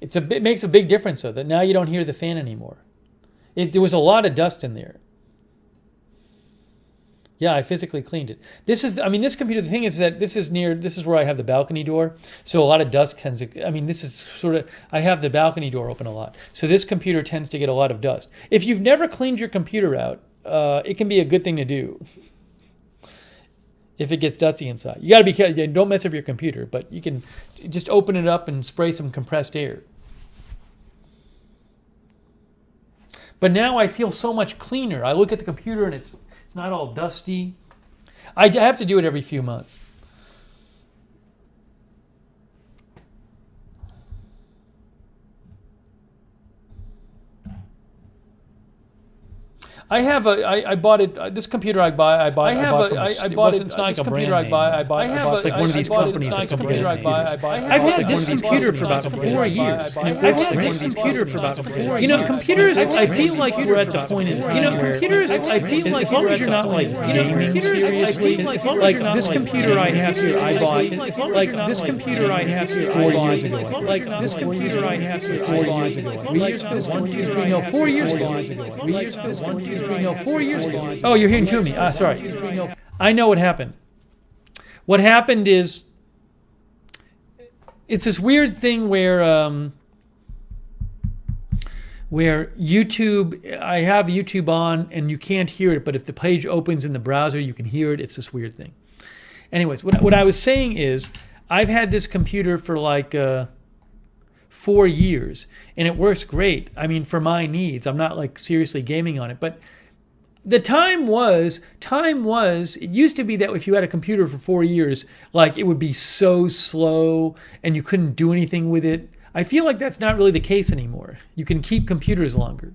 It makes a big difference though, that now you don't hear the fan anymore. There was a lot of dust in there. Yeah, I physically cleaned it. This computer, the thing is that this is where I have the balcony door. So a lot of dust tends to, I have the balcony door open a lot. So this computer tends to get a lot of dust. If you've never cleaned your computer out, it can be a good thing to do. If it gets dusty inside, you got to be careful. Don't mess up your computer, but you can just open it up and spray some compressed air. But now I feel so much cleaner. I look at the computer and it's not all dusty. I have to do it every few months. I bought it. This computer I bought. It's not like a brand name. It's like one of these companies. I've had this computer for about 4 years. Computers. I feel like we're at the point in time. Computers. I feel like as long as you're not like gaming seriously. Like this computer I have here, I bought. Like this computer I have here 4 years ago. Like this computer I have here 4 years ago. 3 years ago. 1, 2, 3. No, 4 years ago. 3 years ago. 1, 2, 3. No, 4 years ago. Oh, you're hearing to me. Sorry. I know what happened. What happened is, it's this weird thing where YouTube, I have YouTube on and you can't hear it, but if the page opens in the browser, you can hear it. It's this weird thing. Anyways, what I was saying is, I've had this computer for like 4 years and it works great. I mean, for my needs, I'm not like seriously gaming on it, but the time was, it used to be that if you had a computer for 4 years, like it would be so slow and you couldn't do anything with it. I feel like that's not really the case anymore. You can keep computers longer.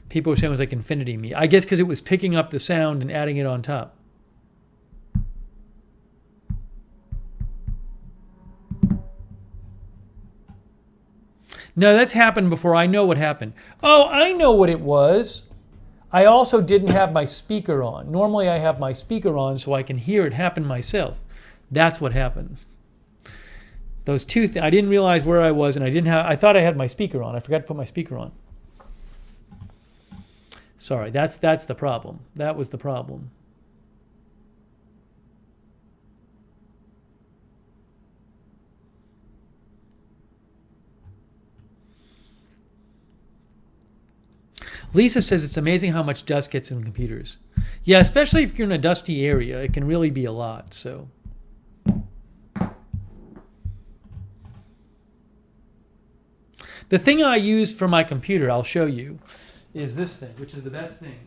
People were saying it was like infinity me. I guess because it was picking up the sound and adding it on top. No, that's happened before. I know what happened. Oh, I know what it was. I also didn't have my speaker on. Normally I have my speaker on so I can hear it happen myself. That's what happened. Those two things, I didn't realize where I was, and I thought I had my speaker on. I forgot to put my speaker on. Sorry, that's the problem. That was the problem. Lisa says it's amazing how much dust gets in computers. Yeah, especially if you're in a dusty area, it can really be a lot. So, the thing I use for my computer, I'll show you, is this thing, which is the best thing.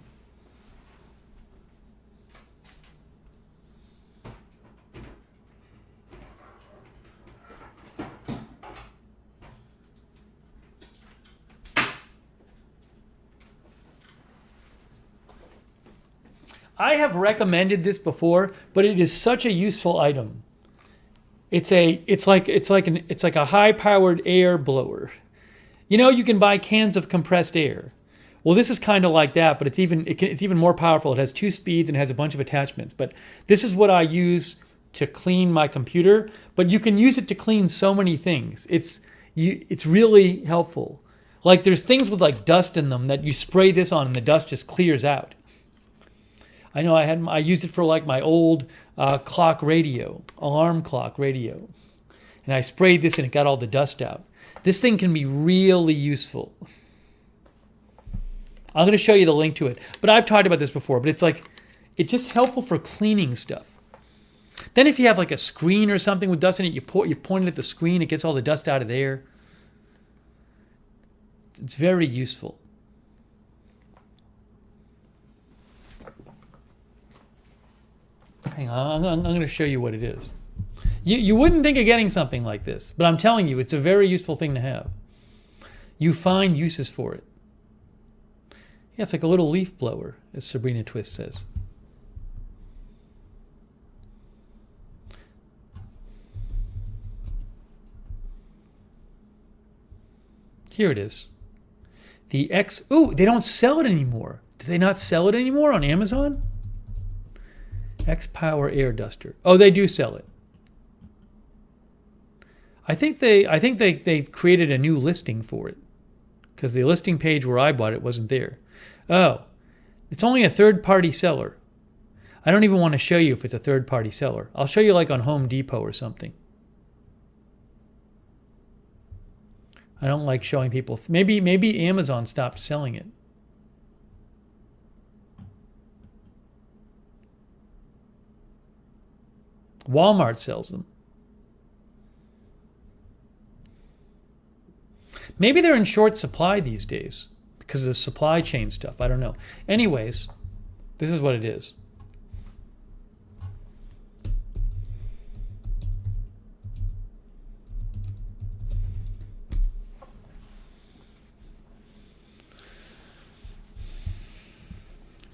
I have recommended this before, but it is such a useful item. It's like a high-powered air blower. You know, you can buy cans of compressed air. Well, this is kind of like that, but it's even more powerful. It has 2 speeds and has a bunch of attachments. But this is what I use to clean my computer. But you can use it to clean so many things. It's really helpful. Like there's things with like dust in them that you spray this on and the dust just clears out. I know I used it for like my old clock radio, alarm clock radio. And I sprayed this and it got all the dust out. This thing can be really useful. I'm going to show you the link to it. But I've talked about this before, but it's just helpful for cleaning stuff. Then if you have like a screen or something with dust in it, you point it at the screen, it gets all the dust out of there. It's very useful. Hang on, I'm going to show you what it is. You wouldn't think of getting something like this, but I'm telling you, it's a very useful thing to have. You find uses for it. Yeah, it's like a little leaf blower, as Sabrina Twist says. Here it is. Ooh, they don't sell it anymore. Do they not sell it anymore on Amazon? X-Power Air Duster. Oh, they do sell it. I think they created a new listing for it because the listing page where I bought it wasn't there. Oh, it's only a third-party seller. I don't even want to show you if it's a third-party seller. I'll show you like on Home Depot or something. I don't like showing people. Maybe Amazon stopped selling it. Walmart sells them. Maybe they're in short supply these days because of the supply chain stuff. I don't know. Anyways, this is what it is.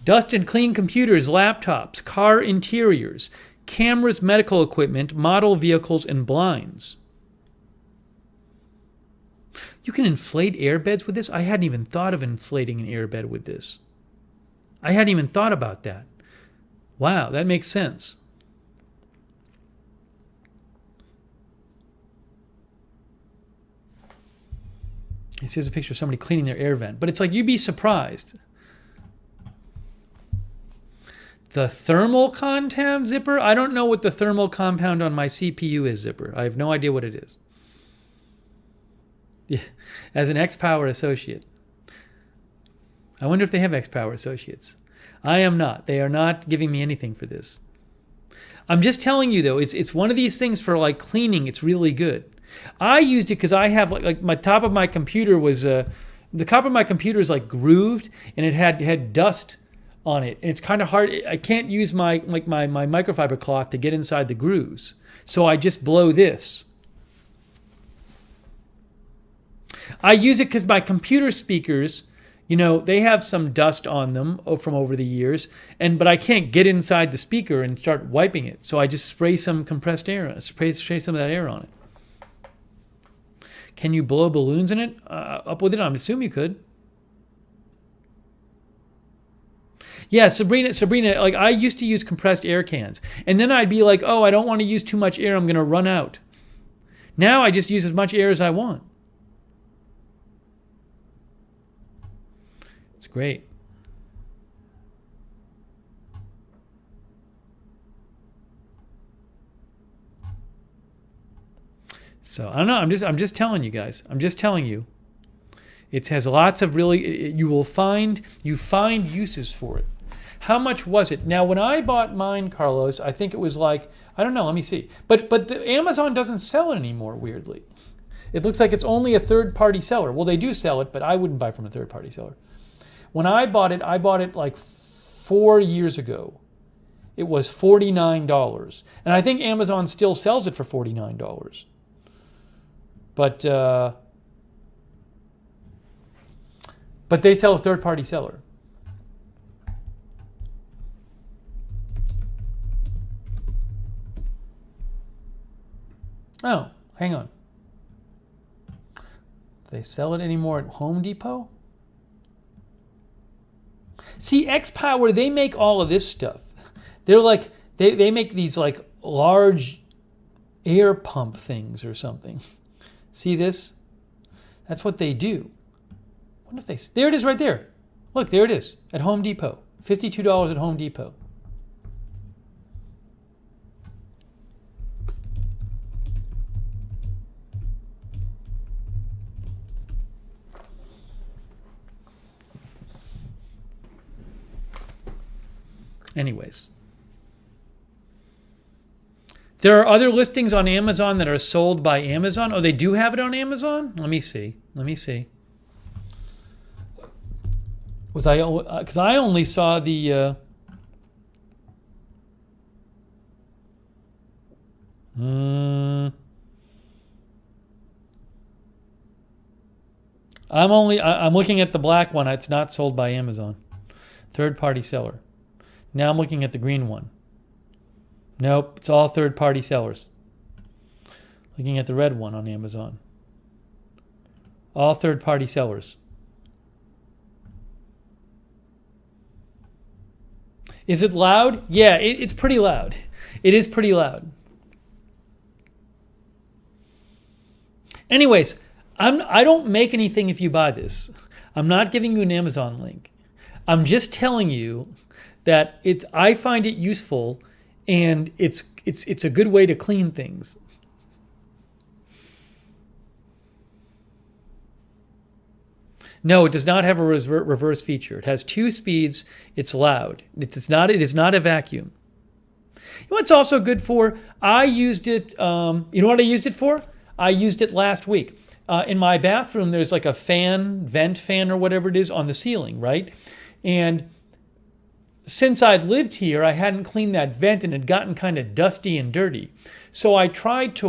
Dust and clean computers, laptops, car interiors, cameras, medical equipment, model vehicles, and blinds. You can inflate airbeds with this? I hadn't even thought of inflating an airbed with this. I hadn't even thought about that. Wow, that makes sense. Here's a picture of somebody cleaning their air vent. But it's like, you'd be surprised. The thermal compound zipper? I don't know what the thermal compound on my CPU is, zipper. I have no idea what it is. Yeah. As an X-Power associate. I wonder if they have X-Power associates. I am not. They are not giving me anything for this. I'm just telling you, though, it's one of these things for like cleaning. It's really good. I used it because I have like my top of my computer was the top of my computer is like grooved and it had dust on it. And it's kind of hard. I can't use my microfiber cloth to get inside the grooves. So I just blow this. I use it because my computer speakers They have some dust on them from over the years, but I can't get inside the speaker and start wiping it. So I just spray some compressed air, spray some of that air on it. Can you blow balloons in it? Up with it? I assume you could. Yeah, Sabrina, like I used to use compressed air cans. And then I'd be like, oh, I don't want to use too much air. I'm going to run out. Now I just use as much air as I want. It's great. So I don't know. I'm just telling you guys. I'm just telling you. It has lots of really. You find uses for it. How much was it? Now, when I bought mine, Carlos, I think it was like, I don't know. Let me see. But the Amazon doesn't sell it anymore. Weirdly, it looks like it's only a third-party seller. Well, they do sell it, but I wouldn't buy from a third-party seller. When I bought it like 4 years ago. It was $49, and I think Amazon still sells it for $49. But they sell a third-party seller. Oh, hang on. Do they sell it anymore at Home Depot? See, X-Power, they make all of this stuff. They're like, they make these like large air pump things or something. See this? That's what they do. What if they? There it is right there. Look, there it is at Home Depot. $52 at Home Depot. Anyways. There are other listings on Amazon that are sold by Amazon. Oh, they do have it on Amazon? Let me see. Because I only saw the I'm looking at the black one. It's not sold by Amazon. Third-party seller. Now I'm looking at the green one. Nope, it's all third-party sellers. Looking at the red one on Amazon. All third-party sellers. Is it loud? Yeah, it's pretty loud. It is pretty loud. Anyways, I don't make anything if you buy this. I'm not giving you an Amazon link. I'm just telling you that I find it useful, and it's a good way to clean things. No, it does not have a reverse feature. It has 2 speeds. It's loud. It is not a vacuum. You know what's also good for? I used it. You know what I used it for? I used it last week. In my bathroom, there's like a vent fan or whatever it is on the ceiling, right? And since I'd lived here, I hadn't cleaned that vent and it had gotten kind of dusty and dirty. So I tried to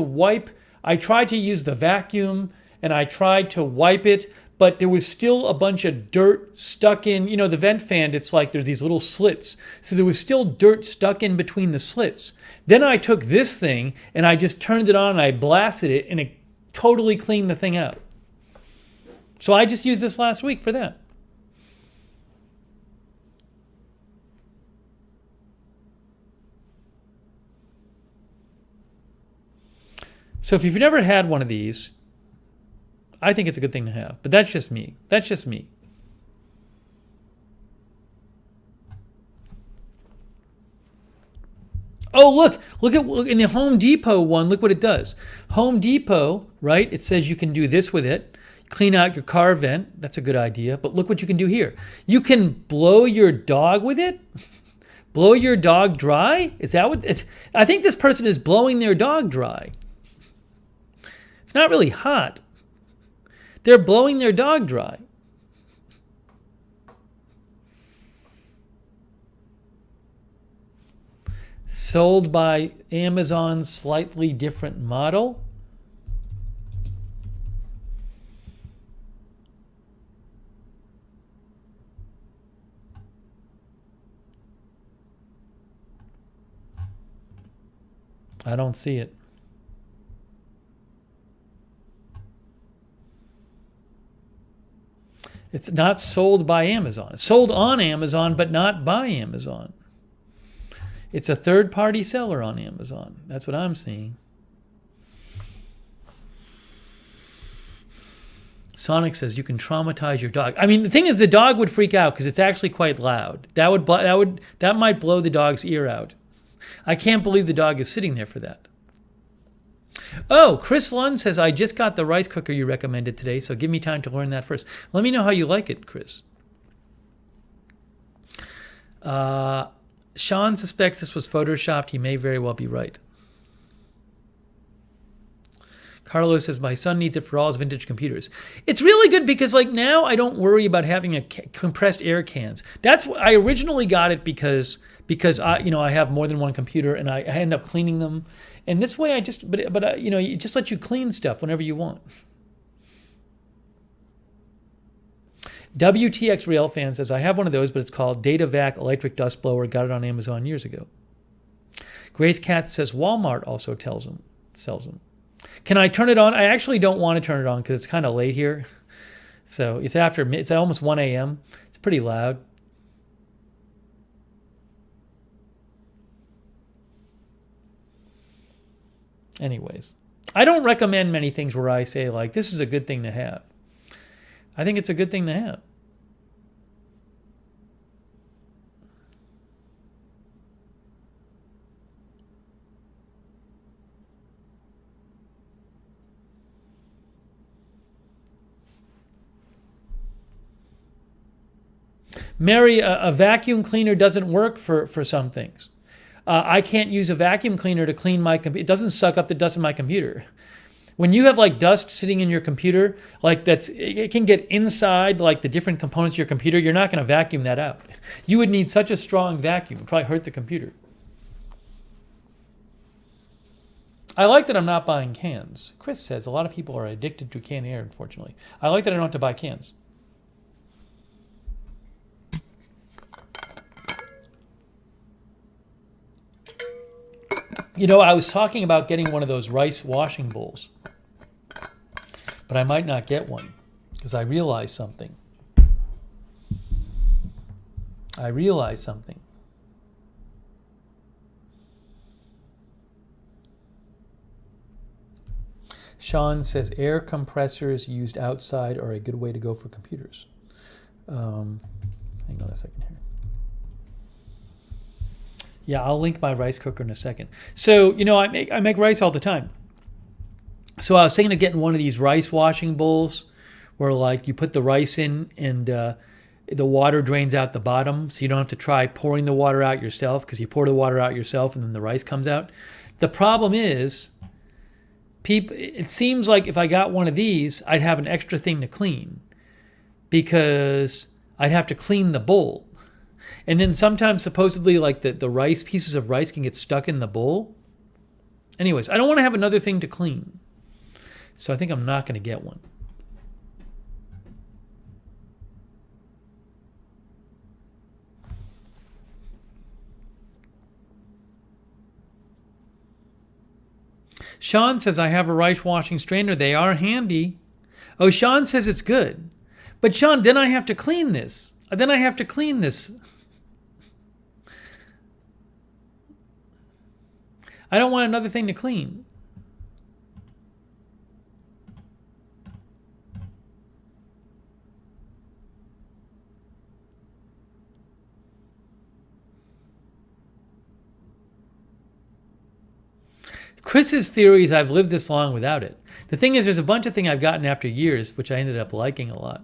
use the vacuum and I tried to wipe it, but there was still a bunch of dirt stuck in, the vent fan, it's like there's these little slits. So there was still dirt stuck in between the slits. Then I took this thing and I just turned it on and I blasted it and it totally cleaned the thing out. So I just used this last week for that. So if you've never had one of these, I think it's a good thing to have. But that's just me. Oh, look in the Home Depot one, look what it does. Home Depot, right? It says you can do this with it. Clean out your car vent. That's a good idea. But look what you can do here. You can blow your dog with it. Blow your dog dry? Is that what it's? I think this person is blowing their dog dry. It's not really hot. They're blowing their dog dry. Sold by Amazon, slightly different model. I don't see it. It's not sold by Amazon. It's sold on Amazon, but not by Amazon. It's a third-party seller on Amazon. That's what I'm seeing. Sonnik says you can traumatize your dog. I mean, the thing is, the dog would freak out because it's actually quite loud. That might blow the dog's ear out. I can't believe the dog is sitting there for that. Oh, Chris Lund says, I just got the rice cooker you recommended today, so give me time to learn that first. Let me know how you like it, Chris. Sean suspects this was photoshopped. He may very well be right. Carlos says, my son needs it for all his vintage computers. It's really good because like now I don't worry about having a compressed air cans. That's I originally got it because I have more than one computer and I end up cleaning them. And this way I just, it just lets you clean stuff whenever you want. WTX Railfan says, I have one of those, but it's called DataVac Electric Dust Blower. Got it on Amazon years ago. Grace Cat says, Walmart also sells them. Can I turn it on? I actually don't want to turn it on because it's kind of late here. So it's almost 1 a.m. It's pretty loud. Anyways, I don't recommend many things where I say like, this is a good thing to have. I think it's a good thing to have. Mary, a vacuum cleaner doesn't work for some things. I can't use a vacuum cleaner to clean my computer. It doesn't suck up the dust in my computer. When you have like dust sitting in your computer, like it can get inside like the different components of your computer. You're not going to vacuum that out. You would need such a strong vacuum. It would probably hurt the computer. I like that I'm not buying cans. Chris says a lot of people are addicted to canned air, unfortunately. I like that I don't have to buy cans. I was talking about getting one of those rice washing bowls, but I might not get one because I realized something. Sean says air compressors used outside are a good way to go for computers. Hang on a second here. Yeah, I'll link my rice cooker in a second. So, I make rice all the time. So I was thinking of getting one of these rice washing bowls where like you put the rice in and the water drains out the bottom, so you don't have to try pouring the water out yourself because you pour the water out yourself and then the rice comes out. The problem is, it seems like if I got one of these, I'd have an extra thing to clean because I'd have to clean the bowl. And then sometimes supposedly like the rice, pieces of rice can get stuck in the bowl. Anyways, I don't want to have another thing to clean. So I think I'm not going to get one. Sean says, I have a rice washing strainer. They are handy. Oh, Sean says it's good. But Sean, then I have to clean this. I don't want another thing to clean. Chris's theory is I've lived this long without it. The thing is, there's a bunch of things I've gotten after years, which I ended up liking a lot.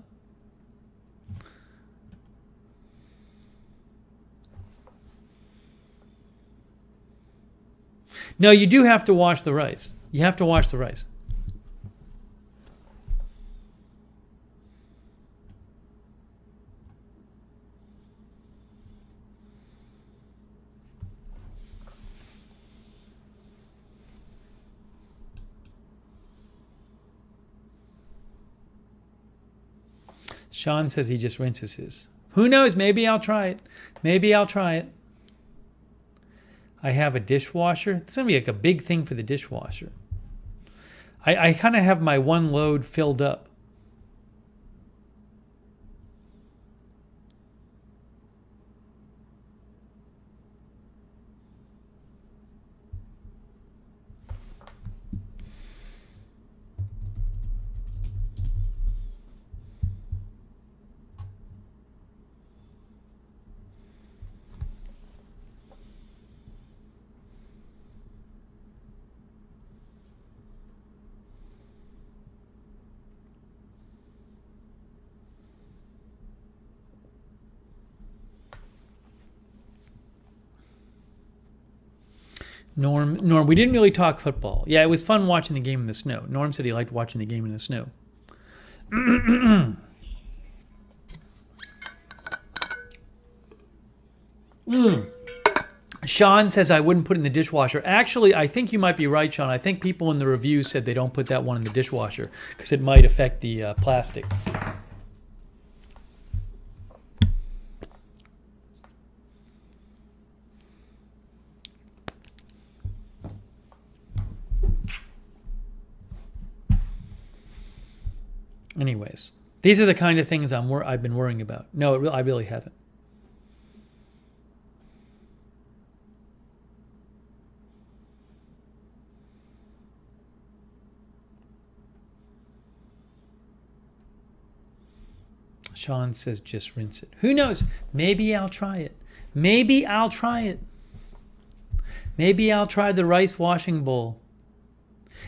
No, you do have to wash the rice. You have to wash the rice. Sean says he just rinses his. Who knows? Maybe I'll try it. I have a dishwasher. It's going to be like a big thing for the dishwasher. I kind of have my one load filled up. Norm, we didn't really talk football. Yeah, it was fun watching the game in the snow. Norm said he liked watching the game in the snow. Sean says I wouldn't put it in the dishwasher. Actually, I think you might be right, Sean. I think people in the review said they don't put that one in the dishwasher because it might affect the plastic. Anyways, these are the kind of things I've been worrying about. No, I really haven't. Sean says just rinse it. Who knows? Maybe I'll try it. Maybe I'll try it. Maybe I'll try the rice washing bowl.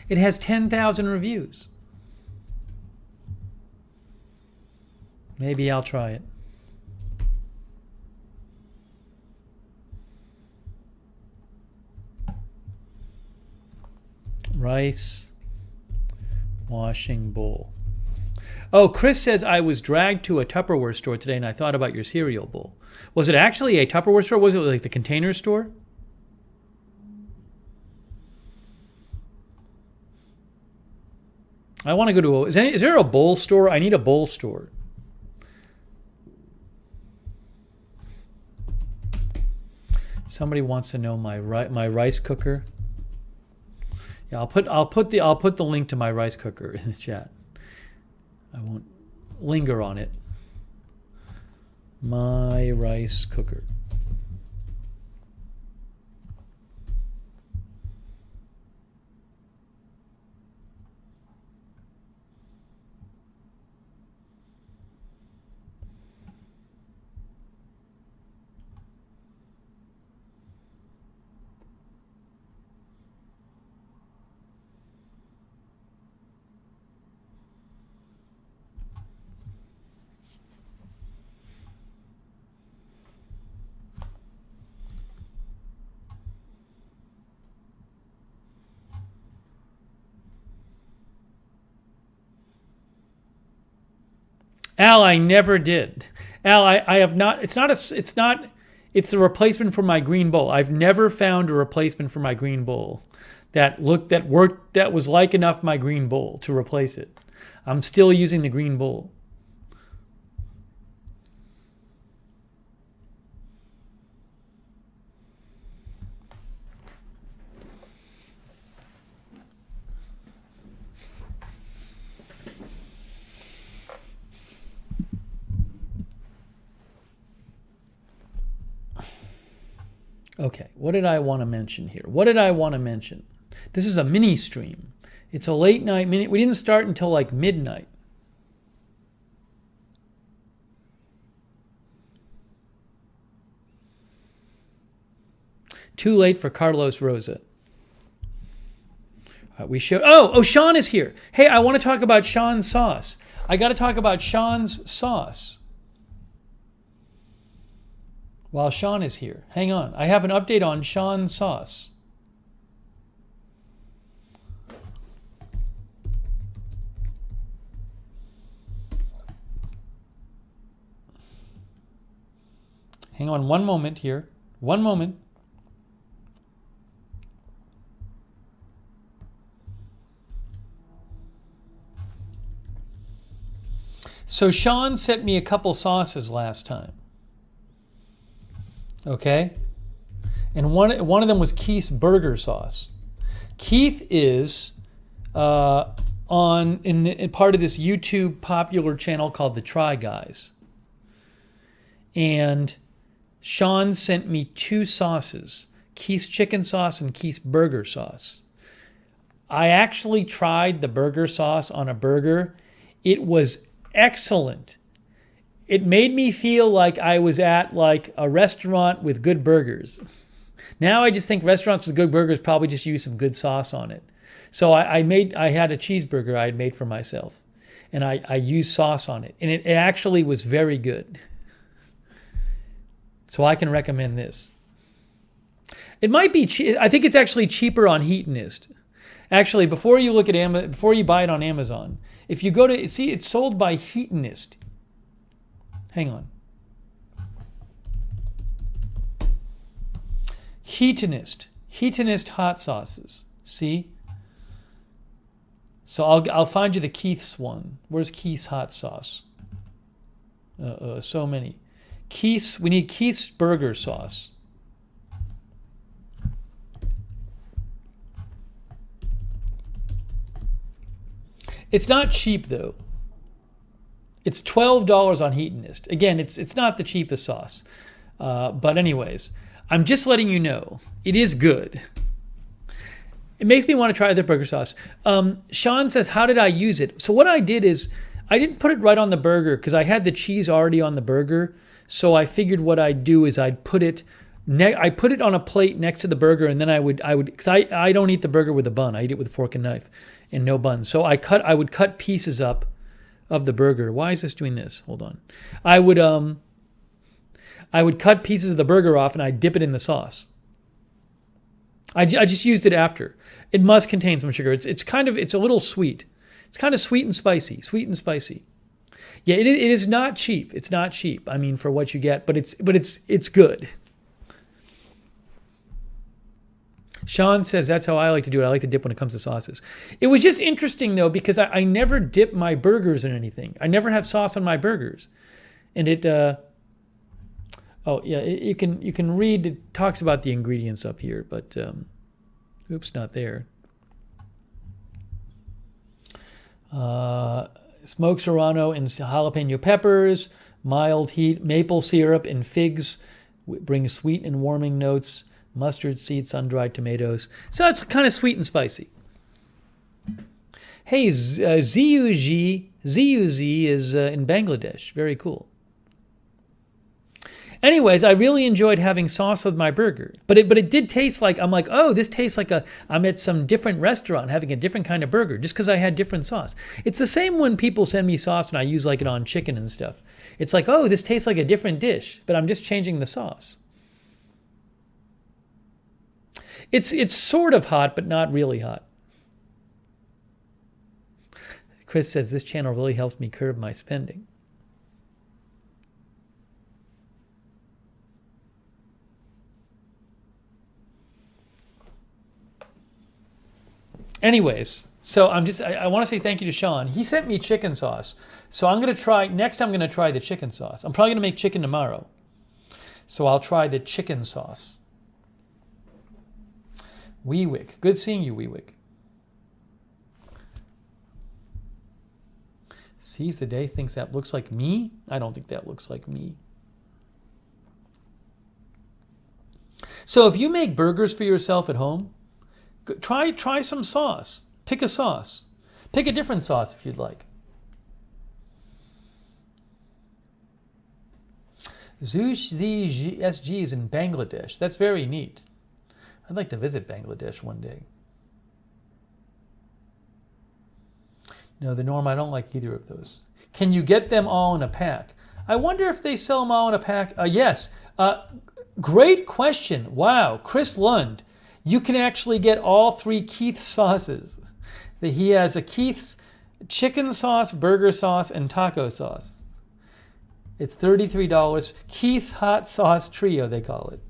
It has 10,000 reviews. Maybe I'll try it. Rice washing bowl. Oh, Chris says I was dragged to a Tupperware store today and I thought about your cereal bowl. Was it actually a Tupperware store? Was it like the Container Store? I want to go to is there a bowl store? I need a bowl store. Somebody wants to know my rice cooker. Yeah, I'll put the link to my rice cooker in the chat. I won't linger on it. My rice cooker. Al, I never did. Al, I have not. It's a replacement for my green bowl. I've never found a replacement for my green bowl that worked, that was like enough my green bowl to replace it. I'm still using the green bowl. Okay, what did I want to mention here? What did I want to mention? This is a mini stream. It's a late night mini. We didn't start until like midnight. Too late for Carlos Rosa. We showed. Oh, Sean is here. Hey, I want to talk about Sean's sauce. I got to talk about Sean's sauce. While Sean is here. Hang on. I have an update on Sean's sauce. Hang on one moment here. One moment. So Sean sent me a couple sauces last time. Okay? And one of them was Keith's burger sauce. Keith is in part of this YouTube popular channel called The Try Guys. And Sean sent me 2 sauces, Keith's chicken sauce and Keith's burger sauce. I actually tried the burger sauce on a burger. It was excellent. It made me feel like I was at like a restaurant with good burgers. Now I just think restaurants with good burgers probably just use some good sauce on it. So I had a cheeseburger I had made for myself, and I used sauce on it, and it actually was very good. So I can recommend this. It might be I think it's actually cheaper on Heatonist. Actually, before you buy it on Amazon, if you go to see, it's sold by Heatonist. Hang on. Heatonist hot sauces. See? So I'll find you the Keith's one. Where's Keith's hot sauce? So many. We need Keith's burger sauce. It's not cheap though. It's $12 on Heatonist. Again, it's not the cheapest sauce. But anyways, I'm just letting you know, it is good. It makes me want to try the burger sauce. Sean says, how did I use it? So what I did is, I didn't put it right on the burger because I had the cheese already on the burger. So I figured what I'd do is I'd put it on a plate next to the burger, and then I would because I don't eat the burger with a bun. I eat it with a fork and knife and no bun. So I would cut pieces up of the burger. Why is this doing this? Hold on. I would cut pieces of the burger off and I'd dip it in the sauce. I just used it after. It must contain some sugar. It's a little sweet. It's kind of sweet and spicy. Yeah, it is not cheap. It's not cheap. I mean, for what you get, but it's good. Sean says that's how I like to do it. I like to dip when it comes to sauces. It was just interesting though because I never dip my burgers in anything. I never have sauce on my burgers, and it. You can read. It talks about the ingredients up here, but oops, not there. Smoked serrano and jalapeno peppers, mild heat, maple syrup and figs bring sweet and warming notes. Mustard seeds, sun-dried tomatoes. So it's kind of sweet and spicy. Hey, ZUZ is in Bangladesh. Very cool. Anyways, I really enjoyed having sauce with my burger. But it did taste like, I'm like, oh, this tastes like I'm at some different restaurant having a different kind of burger just because I had different sauce. It's the same when people send me sauce and I use like it on chicken and stuff. It's like, oh, this tastes like a different dish, but I'm just changing the sauce. It's sort of hot, but not really hot. Chris says this channel really helps me curb my spending. Anyways, so I want to say thank you to Sean. He sent me chicken sauce. So I'm going to try the chicken sauce. I'm probably going to make chicken tomorrow. So I'll try the chicken sauce. Weewick. Good seeing you, Weewick. Sees the day, thinks that looks like me? I don't think that looks like me. So if you make burgers for yourself at home, try some sauce. Pick a sauce. Pick a different sauce if you'd like. ZSG is in Bangladesh. That's very neat. I'd like to visit Bangladesh one day. No, the Norm, I don't like either of those. Can you get them all in a pack? I wonder if they sell them all in a pack. Yes. Great question. Wow. Chris Lund. You can actually get all 3 Keith sauces. He has a Keith's chicken sauce, burger sauce, and taco sauce. It's $33. Keith's Hot Sauce Trio, they call it.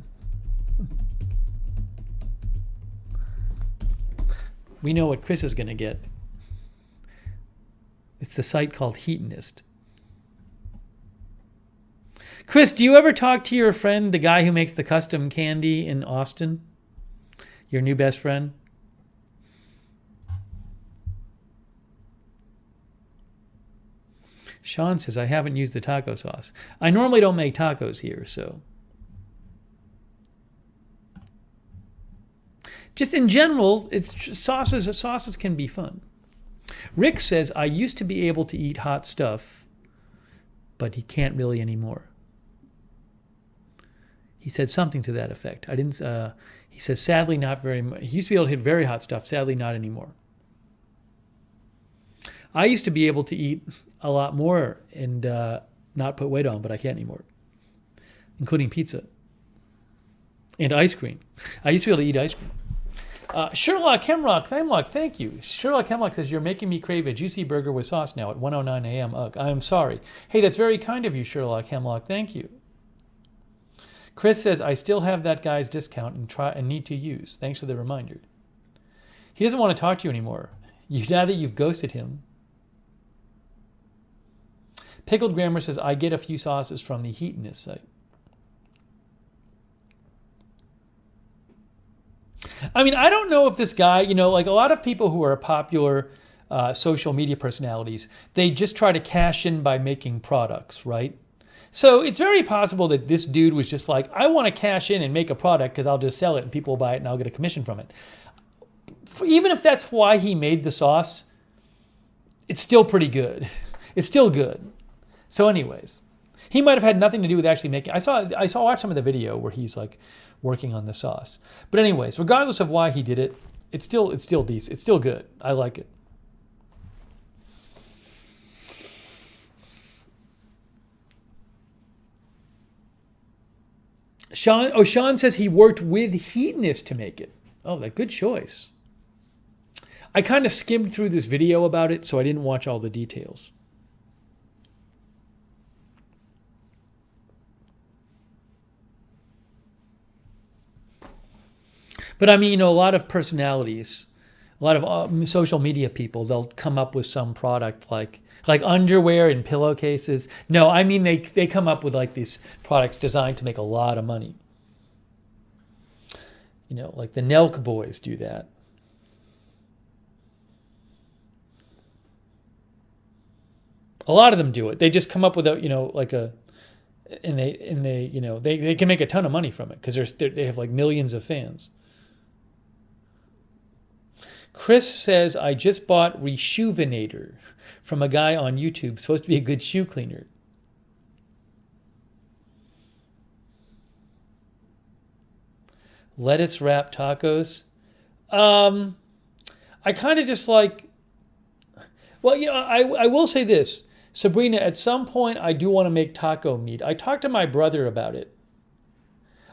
We know what Chris is going to get. It's the site called Heatonist. Chris, do you ever talk to your friend, the guy who makes the custom candy in Austin? Your new best friend? Sean says, I haven't used the taco sauce. I normally don't make tacos here, so. Just in general, sauces can be fun. Rick says, I used to be able to eat hot stuff, but he can't really anymore. He said something to that effect. He says, sadly, not very much. He used to be able to hit very hot stuff. Sadly, not anymore. I used to be able to eat a lot more and not put weight on, but I can't anymore, including pizza and ice cream. I used to be able to eat ice cream. Sherlock Hemlock, thank you. Sherlock Hemlock says, you're making me crave a juicy burger with sauce now at 1:09 a.m. Ugh, I am sorry. Hey, that's very kind of you, Sherlock Hemlock. Thank you. Chris says, I still have that guy's discount and need to use. Thanks for the reminder. He doesn't want to talk to you anymore. Now that you've ghosted him. Pickled Grammar says, I get a few sauces from the Heatonist site. I mean, I don't know if this guy, like a lot of people who are popular social media personalities, they just try to cash in by making products, right? So it's very possible that this dude was just like, I want to cash in and make a product because I'll just sell it and people will buy it and I'll get a commission from it. Even if that's why he made the sauce, it's still pretty good. It's still good. So anyways, he might have had nothing to do with actually making. I watched some of the video where he's like working on the sauce. But anyways, regardless of why he did it, it's still decent. It's still good. I like it. Sean says he worked with Heatonist to make it. Oh, that good choice. I kind of skimmed through this video about it, so I didn't watch all the details. But I mean, a lot of personalities, a lot of social media people, they'll come up with some product like underwear and pillowcases. No, I mean, they come up with like these products designed to make a lot of money. Like the Nelk boys do that. A lot of them do it. They just come up with they can make a ton of money from it because they have like millions of fans. Chris says, I just bought Reshoevinator from a guy on YouTube. Supposed to be a good shoe cleaner. Lettuce wrap tacos. I kind of just like, well, I will say this. Sabrina, at some point, I do want to make taco meat. I talked to my brother about it.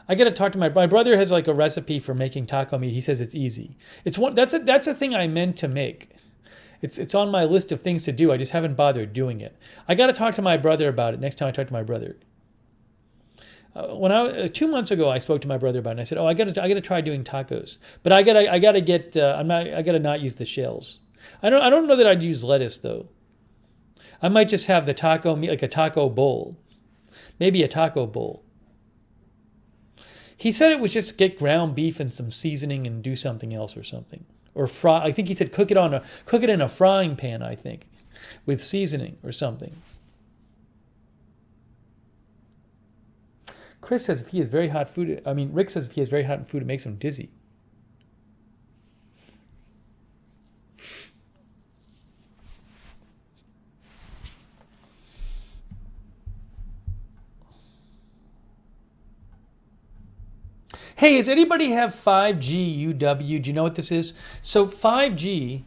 I got to talk to my brother. Has like a recipe for making taco meat. He says it's easy. That's a thing I meant to make. It's on my list of things to do. I just haven't bothered doing it. I got to talk to my brother about it next time I talk to my brother. 2 months ago, I spoke to my brother about it. And I said, I got to try doing tacos, but I got to not use the shells. I don't know that I'd use lettuce though. I might just have the taco meat, like a taco bowl, maybe a taco bowl. He said it was just get ground beef and some seasoning and do something else or something. Or fry. I think he said cook it in a frying pan, I think, with seasoning or something. Rick says if he has very hot food, it makes him dizzy. Hey, does anybody have 5G UW? Do you know what this is? So 5G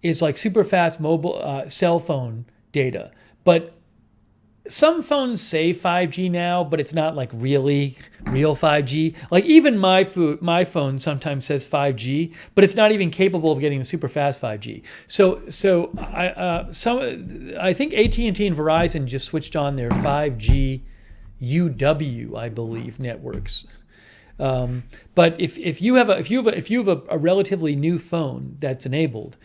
is like super fast mobile cell phone data. But some phones say 5G now, but it's not like really real 5G. Like even my phone sometimes says 5G, but it's not even capable of getting the super fast 5G. So I think AT&T and Verizon just switched on their 5G UW, I believe, networks. But if you have a relatively new phone that's enabled,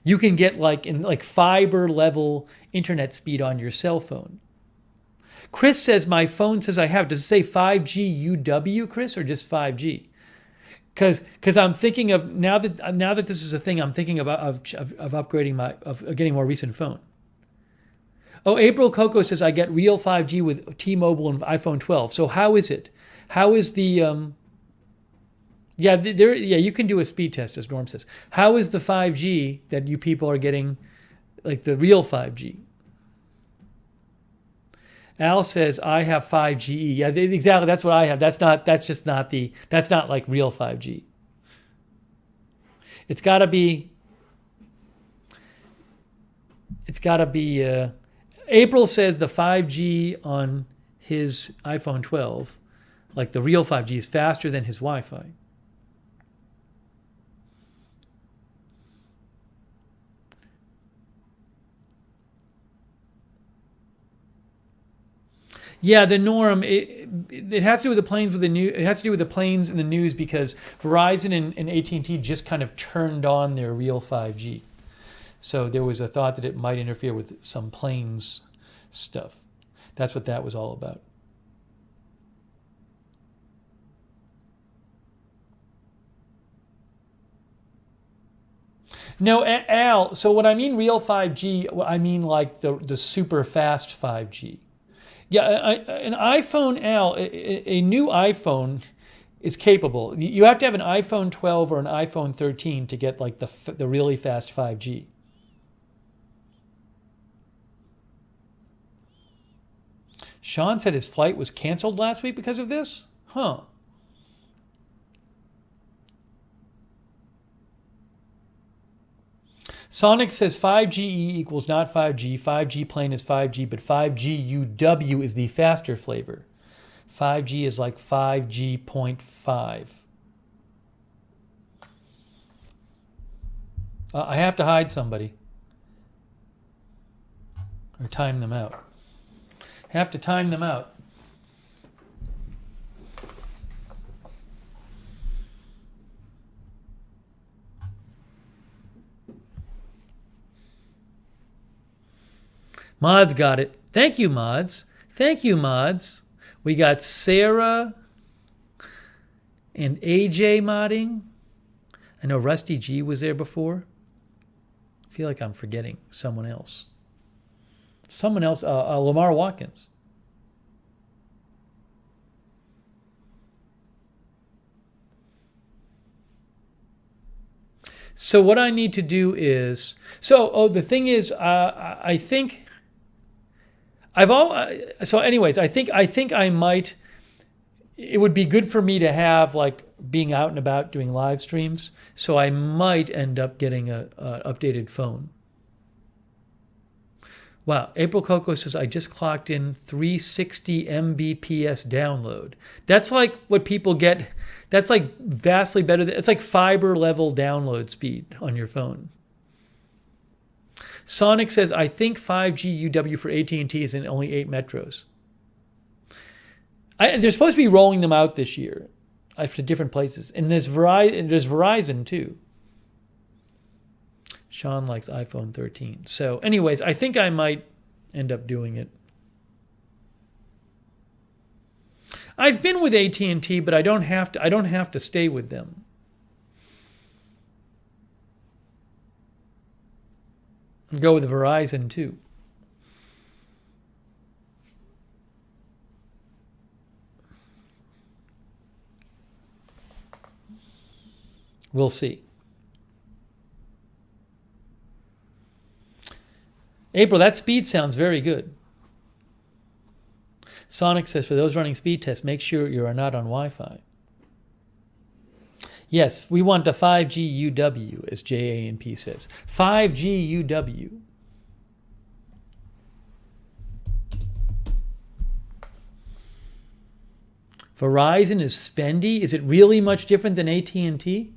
You can get like fiber level internet speed on your cell phone. Chris says my phone says I have. Does it say 5G UW, Chris, or just 5G? Because I'm thinking of now that this is a thing, I'm thinking of upgrading of getting a more recent phone. Oh, April Coco says I get real 5G with T-Mobile and iPhone 12. So how is it? How is the you can do a speed test, as Norm says. How is the 5G that you people are getting, like the real 5G? Al says I have 5GE. Yeah, exactly. That's what I have. That's not like real 5G. It's got to be. April says the 5G on his iPhone 12, like the real 5G, is faster than his Wi-Fi. Yeah, the norm. It has to do with the planes with the new. It has to do with the planes in the news because Verizon and AT&T just kind of turned on their real 5G. So there was a thought that it might interfere with some planes stuff. That's what that was all about. No, Al. So what I mean real 5G, I mean like the super fast 5G. Yeah, an iPhone, Al, a new iPhone is capable. You have to have an iPhone 12 or an iPhone 13 to get like the really fast 5G. Sean said his flight was canceled last week because of this? Huh. Sonnik says 5GE equals not 5G. 5G plain is 5G, but 5G UW is the faster flavor. 5G is like 5G.5. I have to hide somebody. Or time them out. Have to time them out. Mods got it. Thank you, Mods. Thank you, Mods. We got Sarah and AJ modding. I know Rusty G was there before. I feel like I'm forgetting someone else. Lamar Watkins. So what I need to do is, the thing is, I think I think I might, it would be good for me to have like being out and about doing live streams. So I might end up getting a updated phone. Wow, April Coco says, I just clocked in 360 Mbps download. That's like what people get. That's like vastly better. It's like fiber level download speed on your phone. Sonnik says, I think 5G UW for AT&T is in only 8 metros. They're supposed to be rolling them out this year to different places. And there's Verizon too. Sean likes iPhone 13. So anyways, I think I might end up doing it. I've been with AT&T, but I don't have to stay with them. Go with Verizon too. We'll see. April, that speed sounds very good. Sonnik says, for those running speed tests, make sure you are not on Wi-Fi. Yes, we want a 5G UW, as JA&P says. 5G UW. Verizon is spendy. Is it really much different than AT&T?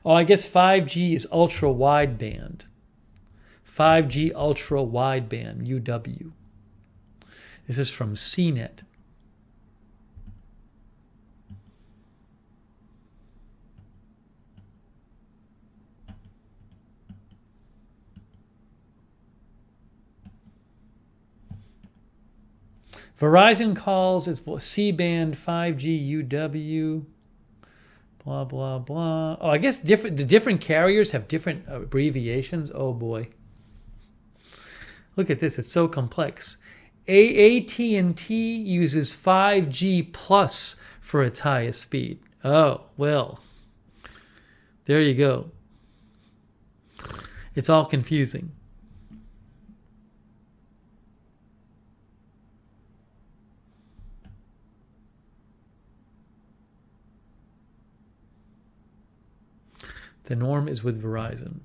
Oh, I guess 5G is ultra wideband. 5G ultra wideband, UW. This is from CNET. Verizon calls is C-band 5G UW. Blah, blah, blah. Oh, I guess the different carriers have different abbreviations. Oh, boy. Look at this. It's so complex. AT&T uses 5G plus for its highest speed. Oh, well. There you go. It's all confusing. The norm is with Verizon.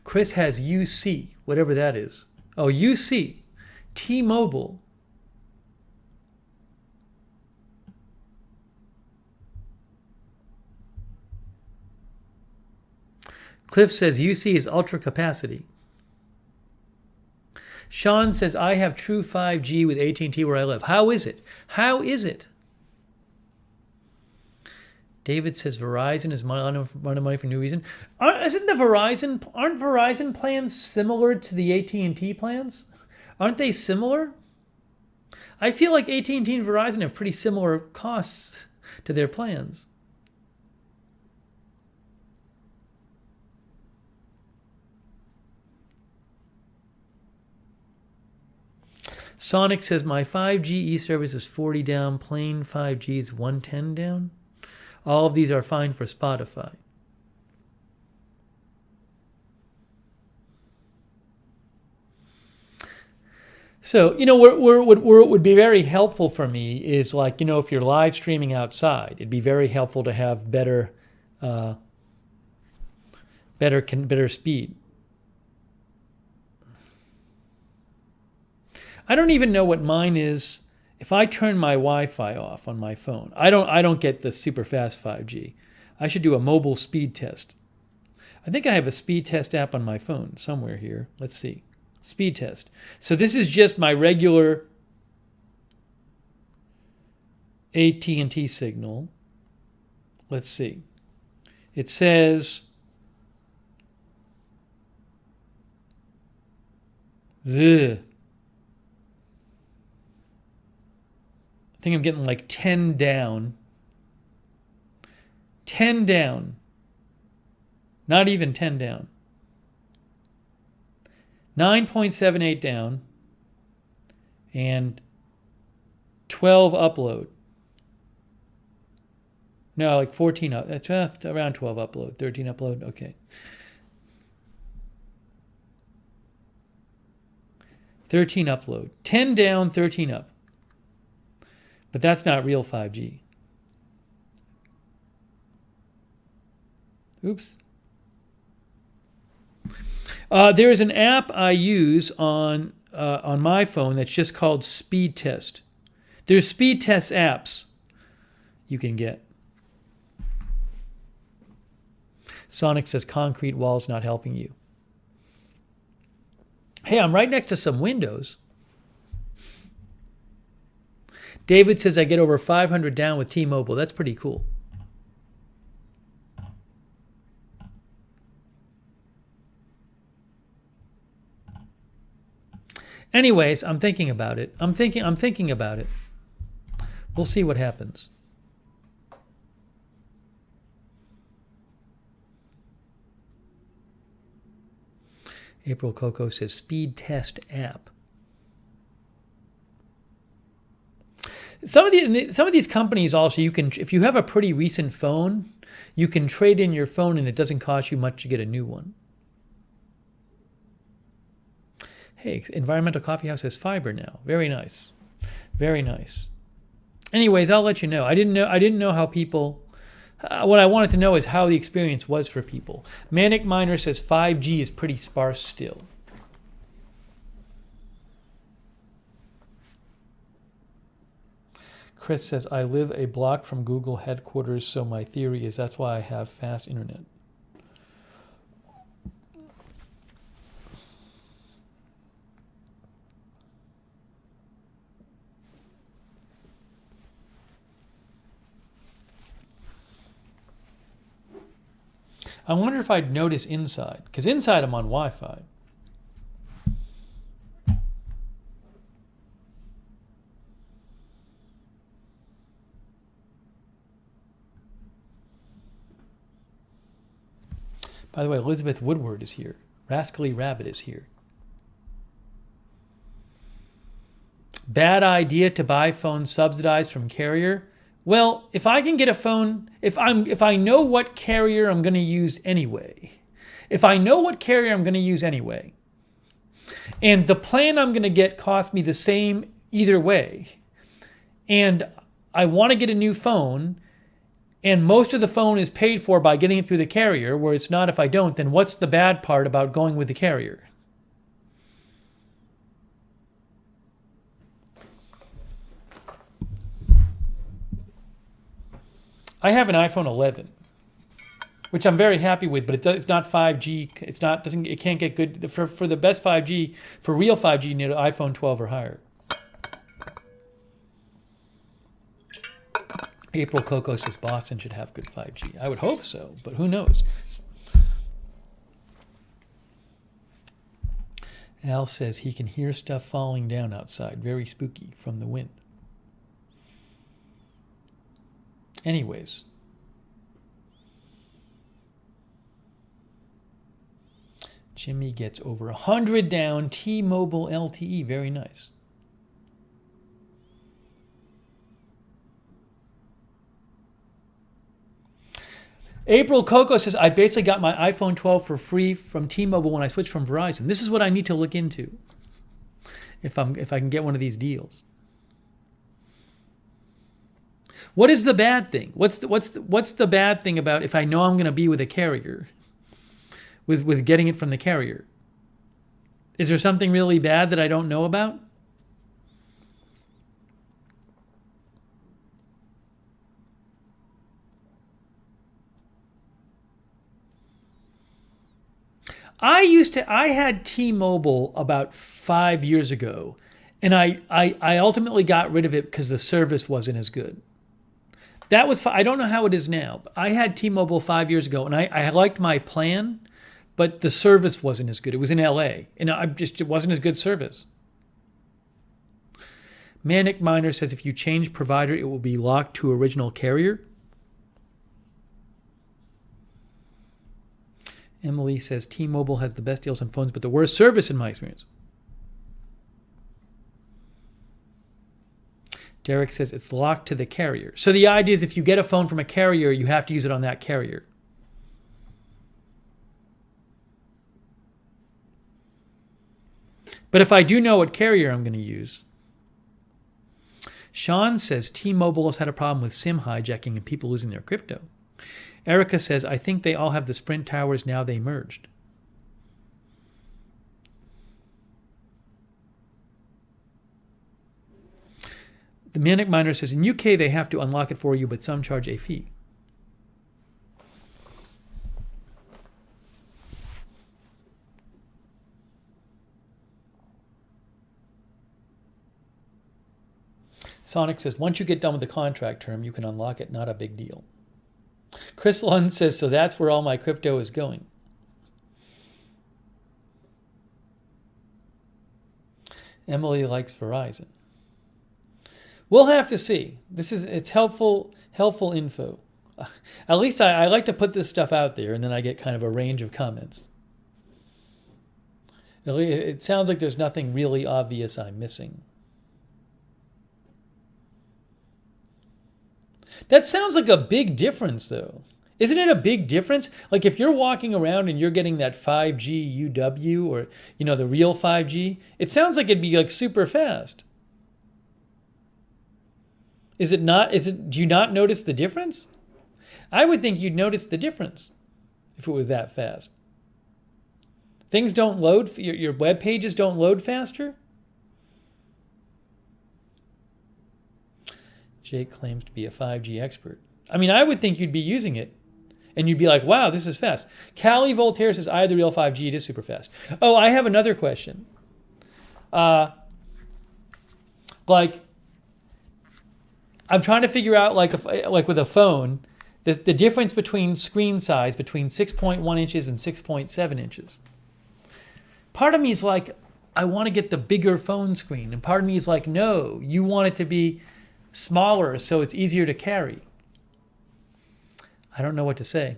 Chris has UC, whatever that is. Oh, UC. T-Mobile. Cliff says UC is ultra capacity. Sean says I have true 5G with AT&T where I live. How is it? How is it? David says Verizon is running money for no reason. Aren't Verizon plans similar to the AT&T plans? Aren't they similar? I feel like AT&T and Verizon have pretty similar costs to their plans. Sonnik says my 5G e-service is 40 down. Plain 5G is 110 down. All of these are fine for Spotify. So, what would be very helpful for me is like, if you're live streaming outside, it'd be very helpful to have better speed. I don't even know what mine is. If I turn my Wi-Fi off on my phone, I don't get the super fast 5G. I should do a mobile speed test. I think I have a speed test app on my phone somewhere here. Let's see. Speed test. So this is just my regular AT&T signal. Let's see. It says I think I'm getting like 10 down. 10 down. Not even 10 down. 9.78 down. And 12 upload. No, like 14 up. That's around 12 upload. 13 upload. Okay. 13 upload. 10 down, 13 up. But that's not real 5G. Oops. There is an app I use on my phone that's just called Speed Test. There's speed test apps you can get. Sonnik says concrete walls not helping you. Hey, I'm right next to some windows. David says I get over 500 down with T-Mobile. That's pretty cool. Anyways, I'm thinking about it. I'm thinking about it. We'll see what happens. April Coco says speed test app. Some of these companies also, you can, if you have a pretty recent phone, you can trade in your phone and it doesn't cost you much to get a new one. Hey, Environmental Coffee House has fiber now. Very nice. Very nice. Anyways, I'll let you know. I didn't know how people, what I wanted to know is how the experience was for people. Manic Miner says 5G is pretty sparse still. Chris says, I live a block from Google headquarters, so my theory is that's why I have fast internet. I wonder if I'd notice inside, because inside I'm on Wi-Fi. By the way, Elizabeth Woodward is here. Rascally Rabbit is here. Bad idea to buy phones subsidized from carrier. Well, if I can get a phone, if I know what carrier I'm going to use anyway, and the plan I'm going to get costs me the same either way, and I want to get a new phone, and most of the phone is paid for by getting it through the carrier, where it's not if I don't, then what's the bad part about going with the carrier? I have an iPhone 11, which I'm very happy with, but it's not 5G. It can't get good for the best 5G. For real 5G, you need an iPhone 12 or higher. April Coco says Boston should have good 5G. I would hope so, but who knows? Al says he can hear stuff falling down outside. Very spooky from the wind. Anyways. Jimmy gets over 100 down. T-Mobile LTE. Very nice. April Coco says, I basically got my iPhone 12 for free from T-Mobile when I switched from Verizon. This is what I need to look into if I can get one of these deals. What is the bad thing? What's the bad thing about if I know I'm going to be with a carrier, with getting it from the carrier? Is there something really bad that I don't know about? I had T-Mobile about 5 years ago, and I ultimately got rid of it because the service wasn't as good. That was, I don't know how it is now, but I had T-Mobile 5 years ago, and I liked my plan, but the service wasn't as good. It was in LA, and it wasn't as good service. Manic Miner says if you change provider, it will be locked to original carrier. Emily says T-Mobile has the best deals on phones, but the worst service in my experience. Derek says it's locked to the carrier. So the idea is if you get a phone from a carrier, you have to use it on that carrier. But if I do know what carrier I'm going to use. Sean says T-Mobile has had a problem with SIM hijacking and people losing their crypto. Erica says, I think they all have the Sprint towers now they merged. The Manic Miner says, in UK they have to unlock it for you, but some charge a fee. Sonnik says, once you get done with the contract term, you can unlock it, not a big deal. Chris Lund says, so that's where all my crypto is going. Emily likes Verizon. We'll have to see. It's helpful info. At least I like to put this stuff out there, and then I get kind of a range of comments. It sounds like there's nothing really obvious I'm missing. That sounds like a big difference, though. Isn't it a big difference? Like if you're walking around and you're getting that 5G UW or, the real 5G, it sounds like it'd be like super fast. Is it not? Do you not notice the difference? I would think you'd notice the difference if it was that fast. Things don't load, your web pages don't load faster? Jake claims to be a 5G expert. I mean, I would think you'd be using it, and you'd be like, wow, this is fast. Callie Voltaire says, I have the real 5G. It is super fast. Oh, I have another question. Like, I'm trying to figure out, like with a phone, the difference between screen size between 6.1 inches and 6.7 inches. Part of me is like, I want to get the bigger phone screen. And part of me is like, no, you want it to be smaller so it's easier to carry. I don't know what to say.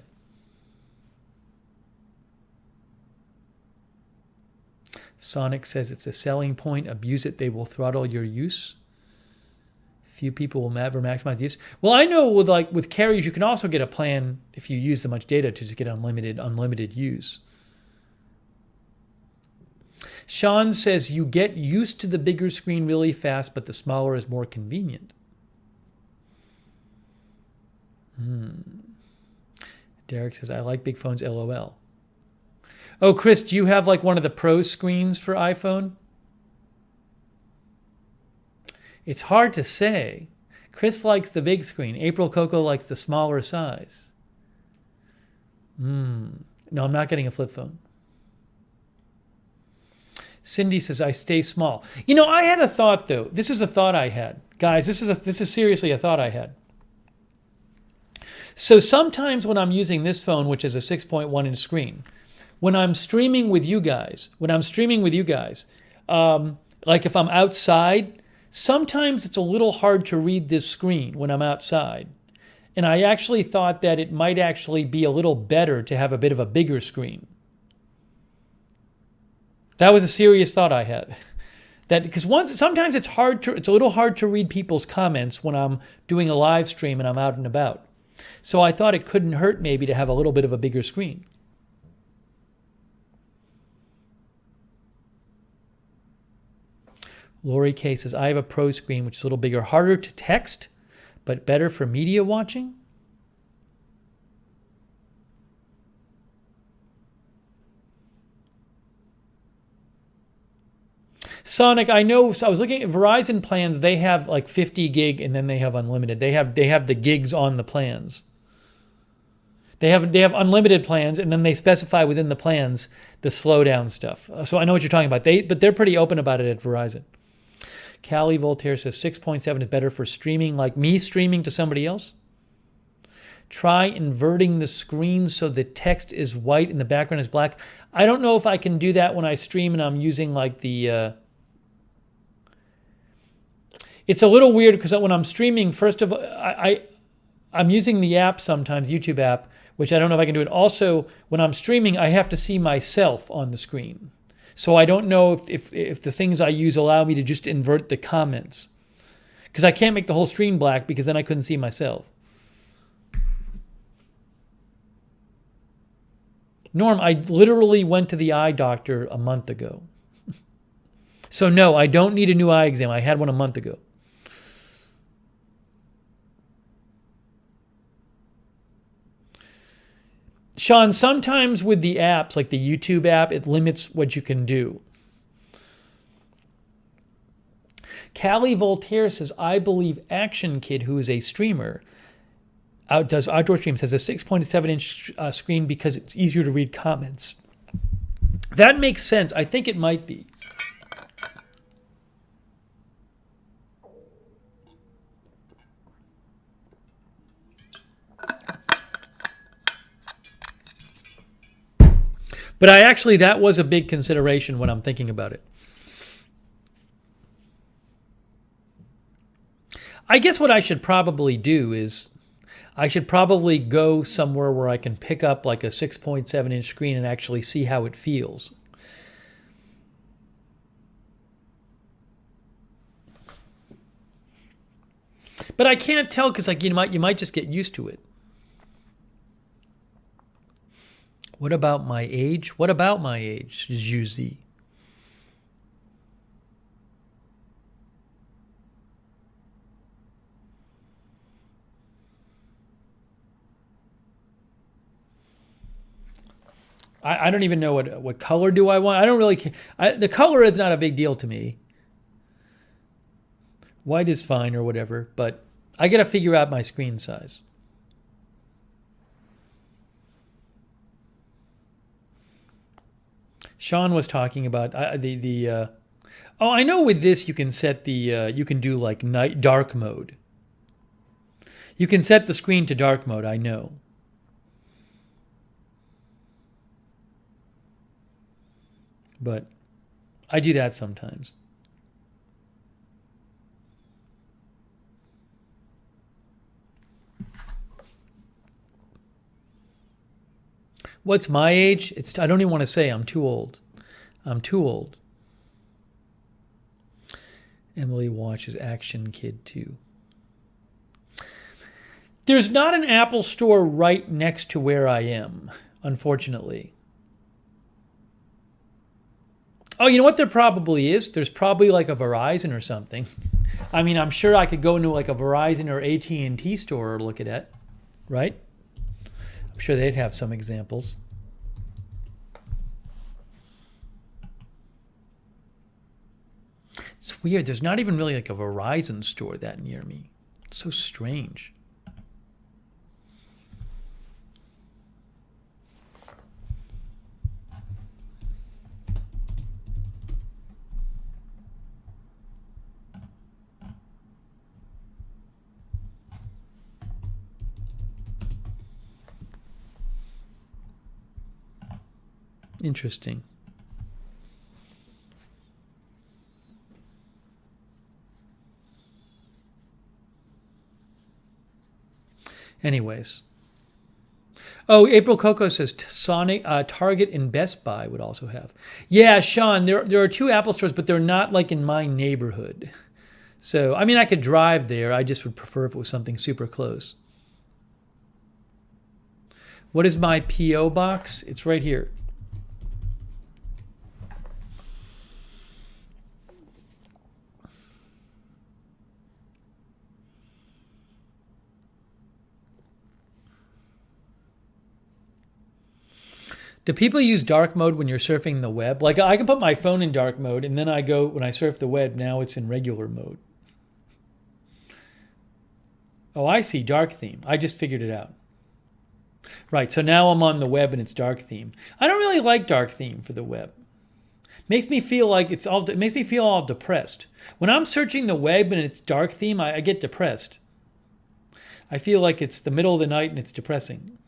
Sonnik says it's a selling point. Abuse it, they will throttle your use. Few people will ever maximize the use. Well, I know with carriers, you can also get a plan if you use that much data to just get unlimited use. Sean says you get used to the bigger screen really fast, but the smaller is more convenient. Derek says, I like big phones, LOL. Oh, Chris, do you have like one of the Pro screens for iPhone? It's hard to say. Chris likes the big screen. April Coco likes the smaller size. No, I'm not getting a flip phone. Cindy says, I stay small. You know, I had a thought, though. This is a thought I had. Guys, this is seriously a thought I had. So sometimes when I'm using this phone, which is a 6.1 inch screen, when I'm streaming with you guys, like if I'm outside, sometimes it's a little hard to read this screen when I'm outside. And I actually thought that it might actually be a little better to have a bit of a bigger screen. That was a serious thought I had. That because sometimes it's a little hard to read people's comments when I'm doing a live stream and I'm out and about. So I thought it couldn't hurt maybe to have a little bit of a bigger screen. Lori K says, I have a Pro screen, which is a little bigger, harder to text, but better for media watching. Sonnik, I know, so I was looking at Verizon plans, they have like 50 gig and then they have unlimited. They have the gigs on the plans. They have unlimited plans and then they specify within the plans the slowdown stuff. So I know what you're talking about. But they're pretty open about it at Verizon. Callie Voltaire says 6.7 is better for streaming, like me streaming to somebody else. Try inverting the screen so the text is white and the background is black. I don't know if I can do that when I stream and I'm using like the... It's a little weird because when I'm streaming, first of all, I'm using the app sometimes, YouTube app, which I don't know if I can do it. Also, when I'm streaming, I have to see myself on the screen. So I don't know if the things I use allow me to just invert the comments. Because I can't make the whole screen black because then I couldn't see myself. Norm, I literally went to the eye doctor a month ago. So no, I don't need a new eye exam. I had one a month ago. Sean, sometimes with the apps, like the YouTube app, it limits what you can do. Callie Voltaire says, I believe Action Kid, who is a streamer, does outdoor streams, has a 6.7 inch screen because it's easier to read comments. That makes sense. I think it might be. But that was a big consideration when I'm thinking about it. I guess what I should probably do is I should probably go somewhere where I can pick up like a 6.7 inch screen and actually see how it feels. But I can't tell because like you might just get used to it. What about my age? What about my age, Juzi? I don't even know what color do I want. I don't really care. The color is not a big deal to me. White is fine or whatever, but I got to figure out my screen size. Sean was talking about oh, I know with this you can set the you can do like night dark mode. You can set the screen to dark mode, I know. But I do that sometimes. What's my age? I don't even want to say. I'm too old. I'm too old. Emily watches Action Kid 2. There's not an Apple store right next to where I am, unfortunately. Oh, you know what there probably is? There's probably like a Verizon or something. I mean, I'm sure I could go into like a Verizon or AT&T store or look at it, right? I'm sure they'd have some examples. It's weird. There's not even really like a Verizon store that near me. It's so strange. Interesting. Anyways. Oh, April Coco says Sonnik, Target and Best Buy would also have. Yeah, Sean, there are two Apple stores, but they're not like in my neighborhood. So, I mean, I could drive there. I just would prefer if it was something super close. What is my P.O. box? It's right here. Do people use dark mode when you're surfing the web? Like I can put my phone in dark mode and then when I surf the web, now it's in regular mode. Oh, I see, dark theme. I just figured it out. Right, so now I'm on the web and it's dark theme. I don't really like dark theme for the web. Makes me feel like it makes me feel all depressed. When I'm searching the web and it's dark theme, I get depressed. I feel like it's the middle of the night and it's depressing.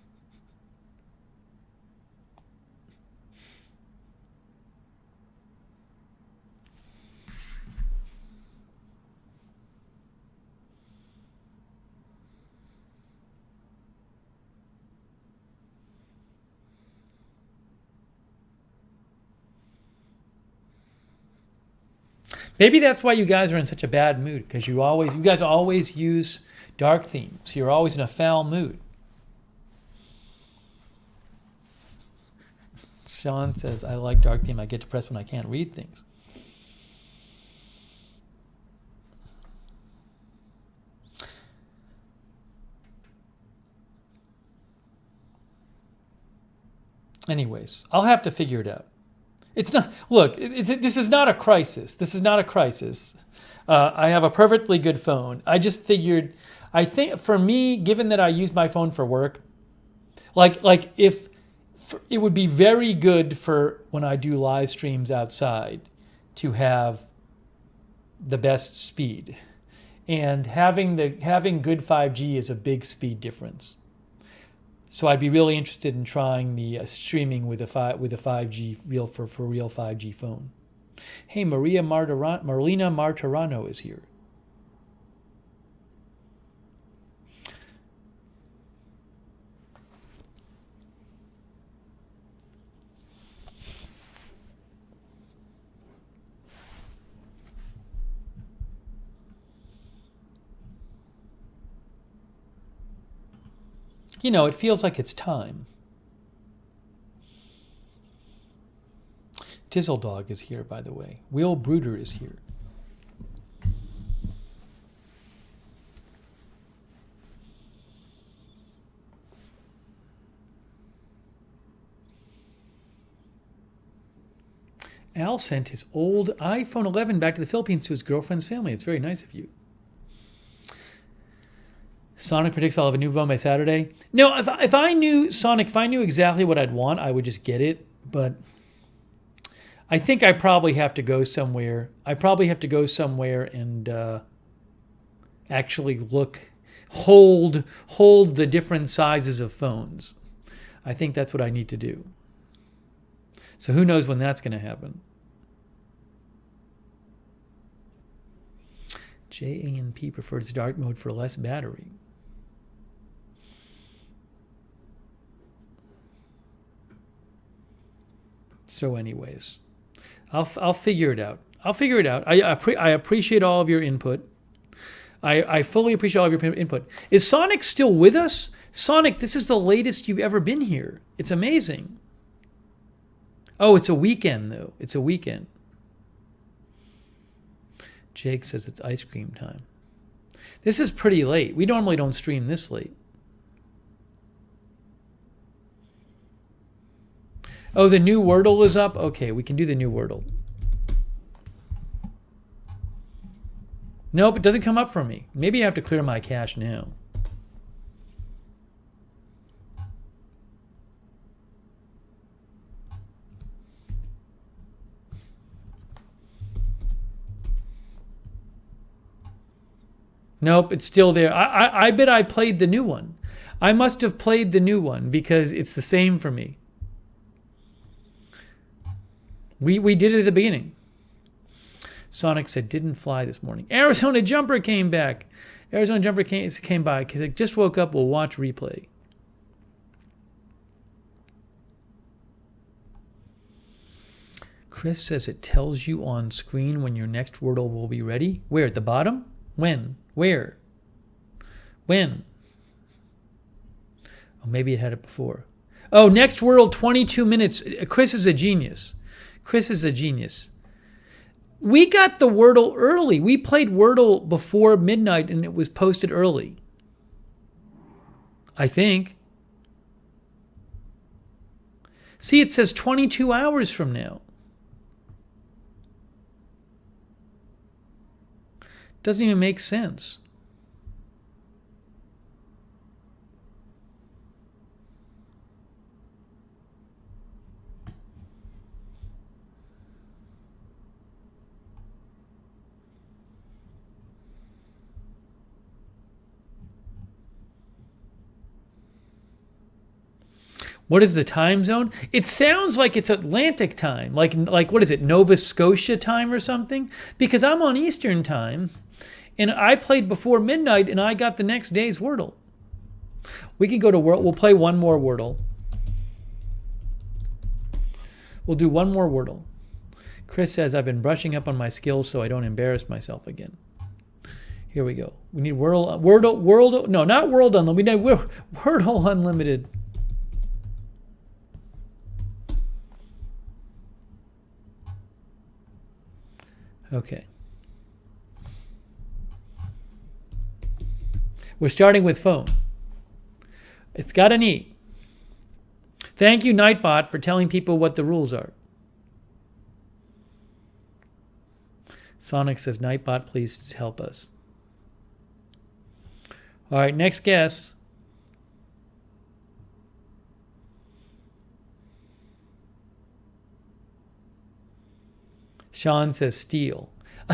Maybe that's why you guys are in such a bad mood, because you guys always use dark themes. You're always in a foul mood. Sean says, I like dark theme. I get depressed when I can't read things. Anyways, I'll have to figure it out. It's not. Look, this is not a crisis. This is not a crisis. I have a perfectly good phone. I just figured. I think for me, given that I use my phone for work, like if it would be very good for when I do live streams outside to have the best speed, and having good 5G is a big speed difference. So I'd be really interested in trying the streaming with a 5G real 5G phone. Hey, Marlena Martirano is here. You know, it feels like it's time. Tizzledog is here, by the way. Will Bruder is here. Al sent his old iPhone 11 back to the Philippines to his girlfriend's family. It's very nice of you. Sonnik predicts I'll have a new phone by Saturday. No, if I knew Sonnik, if I knew exactly what I'd want, I would just get it. But I think I probably have to go somewhere. I probably have to go somewhere and actually hold the different sizes of phones. I think that's what I need to do. So who knows when that's going to happen. JANP prefers dark mode for less battery. So anyways, I'll figure it out. I'll figure it out. I appreciate all of your input. I fully appreciate all of your input. Is Sonnik still with us? Sonnik, this is the latest you've ever been here. It's amazing. Oh, it's a weekend, though. It's a weekend. Jake says it's ice cream time. This is pretty late. We normally don't stream this late. Oh, the new Wordle is up? Okay, we can do the new Wordle. Nope, it doesn't come up for me. Maybe I have to clear my cache now. Nope, it's still there. I bet I played the new one. I must have played the new one because it's the same for me. We did it at the beginning. Sonnik said, didn't fly this morning. Arizona Jumper came back. Arizona Jumper came by because it just woke up. We'll watch replay. Chris says it tells you on screen when your next Wordle will be ready. Where? At the bottom? When? Where? When? Oh, maybe it had it before. Oh, next Wordle, 22 minutes. Chris is a genius. Chris is a genius. We got the Wordle early. We played Wordle before midnight and it was posted early. I think. See, it says 22 hours from now. Doesn't even make sense. What is the time zone? It sounds like it's Atlantic time. Like what is it, Nova Scotia time or something? Because I'm on Eastern time, and I played before midnight, and I got the next day's Wordle. We can go to Wordle. We'll play one more Wordle. We'll do one more Wordle. Chris says, I've been brushing up on my skills so I don't embarrass myself again. Here we go. We need Wordle. No, not World Unlimited. We need Wordle Unlimited. Okay. We're starting with phone. It's got an E. Thank you, Nightbot, for telling people what the rules are. Sonnik says, Nightbot, please help us. All right, next guess. Sean says steel.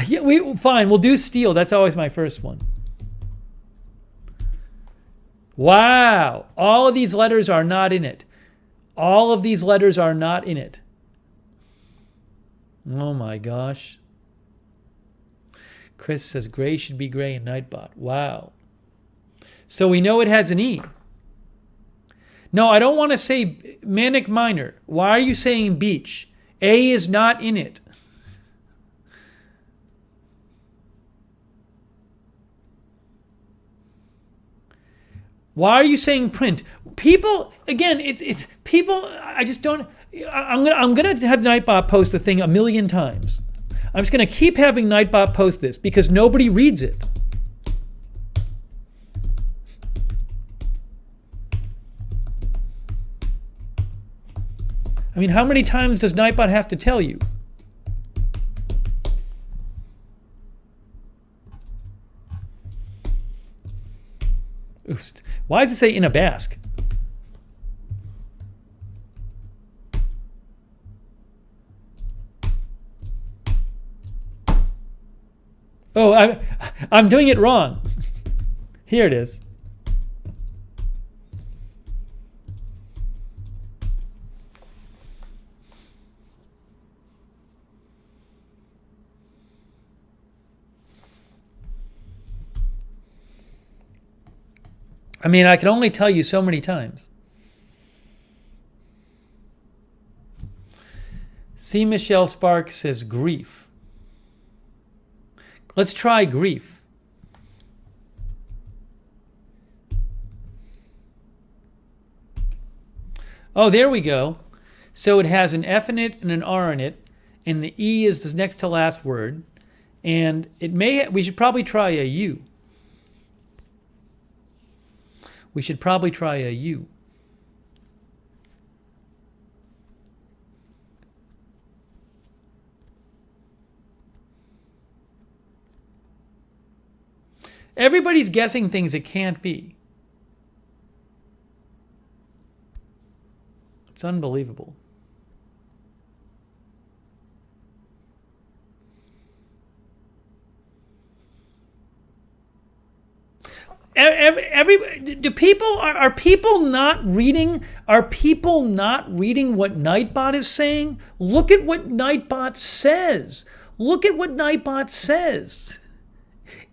Yeah, fine, we'll do steel. That's always my first one. Wow, all of these letters are not in it. All of these letters are not in it. Oh my gosh. Chris says gray should be gray in Nightbot. Wow. So we know it has an E. No, I don't want to say Manic Miner. Why are you saying beach? A is not in it. Why are you saying print? People, again, it's people. I just don't. I'm gonna have Nightbot post the thing 1,000,000 times. I'm just gonna keep having Nightbot post this because nobody reads it. I mean, how many times does Nightbot have to tell you? Why does it say in a basque? Oh, I'm doing it wrong. Here it is. I mean, I can only tell you so many times. C. Michelle Sparks says grief. Let's try grief. Oh, there we go. So it has an F in it and an R in it, and the E is the next to last word, and we should probably try a U. We should probably try a U. Everybody's guessing things it can't be. It's unbelievable. Do people are people not reading? Are people not reading what Nightbot is saying? Look at what Nightbot says. Look at what Nightbot says.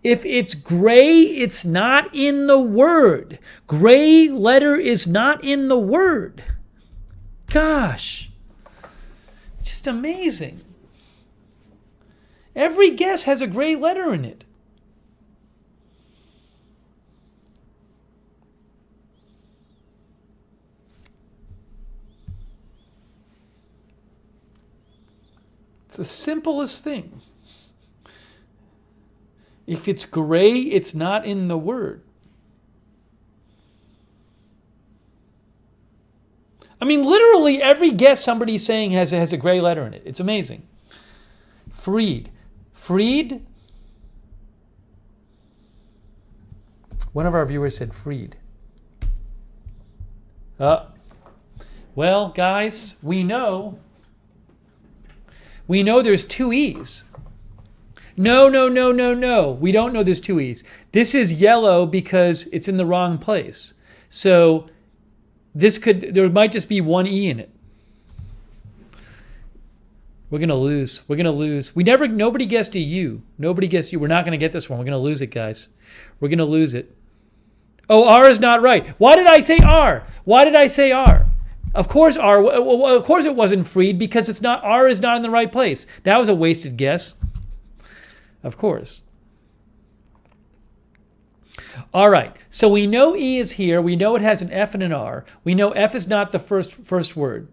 If it's gray, it's not in the word. Gray letter is not in the word. Gosh, just amazing. Every guess has a gray letter in it. It's the simplest thing. If it's gray, it's not in the word. I mean, literally every guess somebody's saying has a gray letter in it. It's amazing. Freed. Freed? One of our viewers said freed. Well, guys, we know there's two E's. No. We don't know there's two E's. This is yellow because it's in the wrong place. So there might just be one E in it. We're going to lose. Nobody guessed a U. Nobody guessed U. We're not going to get this one. We're going to lose it, guys. We're going to lose it. Oh, R is not right. Why did I say R? Of course R. Well, of course it wasn't freed because it's not. R is not in the right place. That was a wasted guess. Of course. All right. So we know E is here. We know it has an F and an R. We know F is not the first word.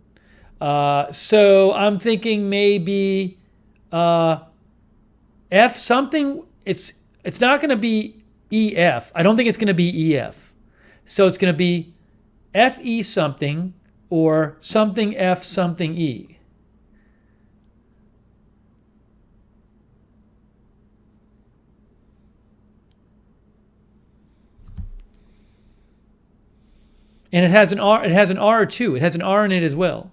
So I'm thinking maybe F something. It's not going to be EF. I don't think it's going to be EF. So it's going to be FE something or something F something E. And it has an R. It has an R too. It has an R in it as well.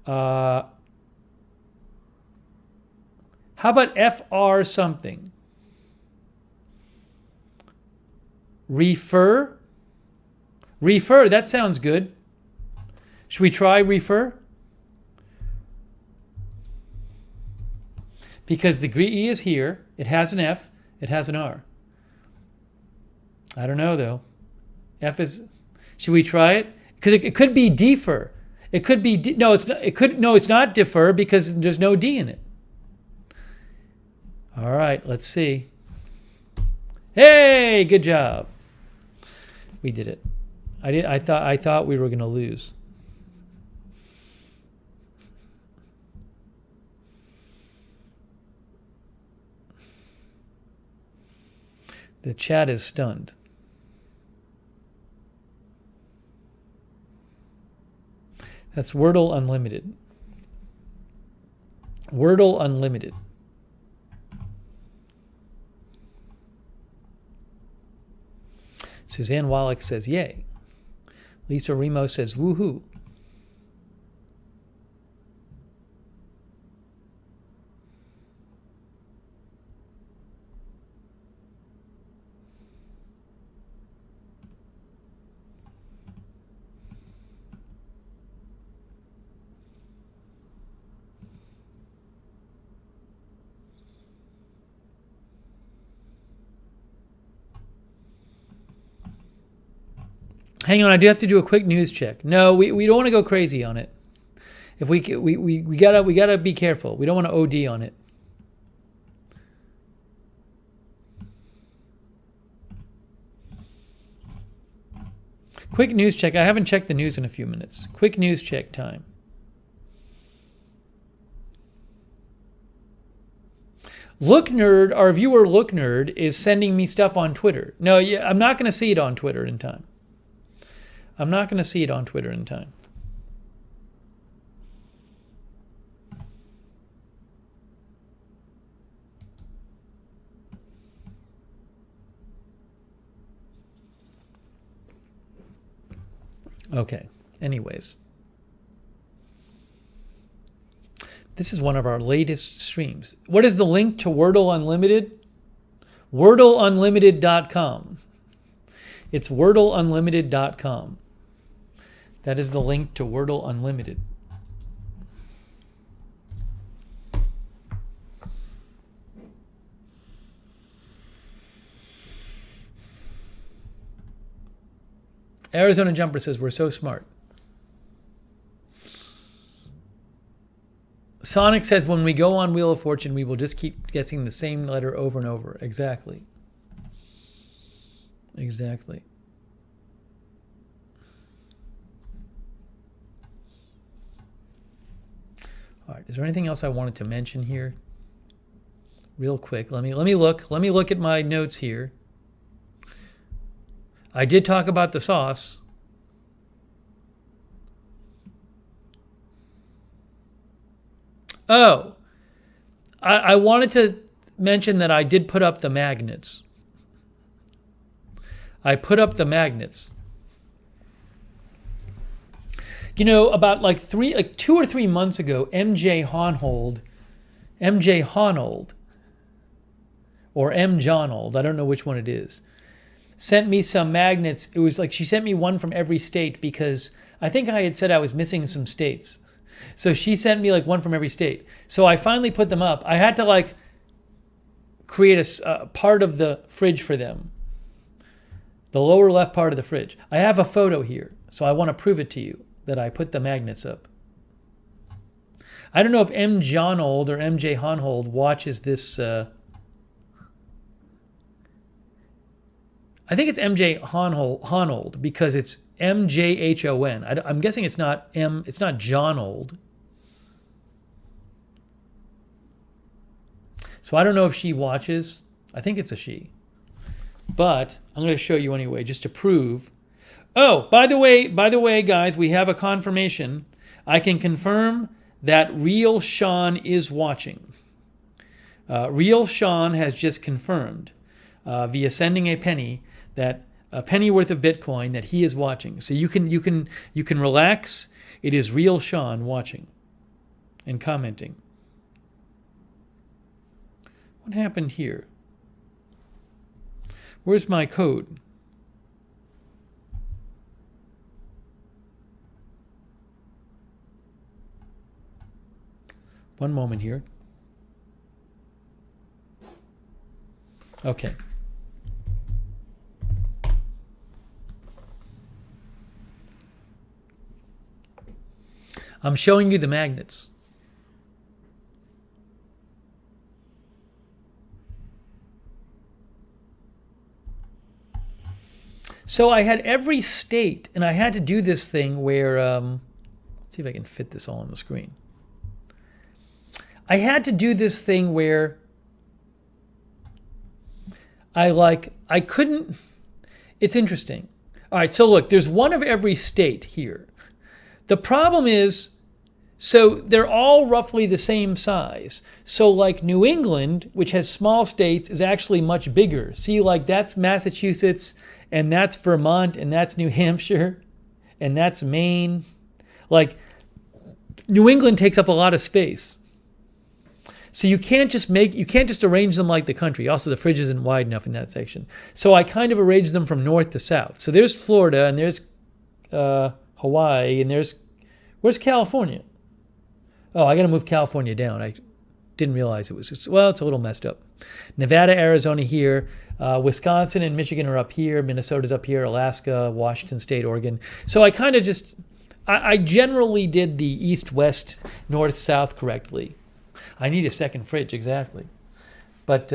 How about FR something? Refer. That sounds good. Should we try refer? Because the E is here. It has an F. It has an R. I don't know though. F is. Should we try it? Because it could be defer. It could be no. It's not. It's not defer because there's no D in it. All right. Let's see. Hey, good job. We did it. I thought we were going to lose. The chat is stunned. That's Wordle Unlimited. Wordle Unlimited. Suzanne Wallach says yay. Lisa Remo says woohoo. Hang on, I do have to do a quick news check. No, we don't want to go crazy on it. If we gotta be careful. We don't want to OD on it. Quick news check. I haven't checked the news in a few minutes. Quick news check time. Lookner, our viewer Lookner, is sending me stuff on Twitter. No, yeah, I'm not going to see it on Twitter in time. I'm not going to see it on Twitter in time. Okay, anyways. This is one of our latest streams. What is the link to Wordle Unlimited? WordleUnlimited.com. It's WordleUnlimited.com. That is the link to Wordle Unlimited. Arizona Jumper says, we're so smart. Sonnik says, when we go on Wheel of Fortune, we will just keep guessing the same letter over and over. Exactly. Exactly. All right. Is there anything else I wanted to mention here? Real quick. Let me look. Let me look at my notes here. I did talk about the sauce. Oh, I wanted to mention that I did put up the magnets. I put up the magnets. You know, about like 2 or 3 months ago, MJ Honold, or M. Jonold, I don't know which one it is, sent me some magnets. It was like she sent me one from every state because I think I had said I was missing some states. So she sent me like one from every state. So I finally put them up. I had to like create a part of the fridge for them. The lower left part of the fridge. I have a photo here, so I want to prove it to you that I put the magnets up. I don't know if M. Jonold or MJ Honhold watches this. I think it's MJ Honold because it's MJHON. I'm guessing it's not Jonold. So I don't know if she watches. I think it's a she. But I'm going to show you anyway, just to prove. Oh, by the way, guys, we have a confirmation. I can confirm that Real Sean is watching. Real Sean has just confirmed via sending a penny that a penny worth of Bitcoin that he is watching. So you can relax. It is Real Sean watching and commenting. What happened here? Where's my code? One moment here. Okay. I'm showing you the magnets. So I had every state, and I had to do this thing where, let's see if I can fit this all on the screen. I had to do this thing where I couldn't, it's interesting. All right, so look, there's one of every state here. The problem is, so they're all roughly the same size. So like New England, which has small states, is actually much bigger. See, like that's Massachusetts and that's Vermont, and that's New Hampshire, and that's Maine. Like, New England takes up a lot of space. So you can't just arrange them like the country. Also, the fridge isn't wide enough in that section. So I kind of arranged them from north to south. So there's Florida, and there's Hawaii, and where's California? Oh, I got to move California down. I didn't realize it's a little messed up. Nevada, Arizona here. Wisconsin and Michigan are up here. Minnesota's up here. Alaska, Washington State, Oregon. So I kind of I generally did the east, west, north, south correctly. I need a second fridge, exactly. But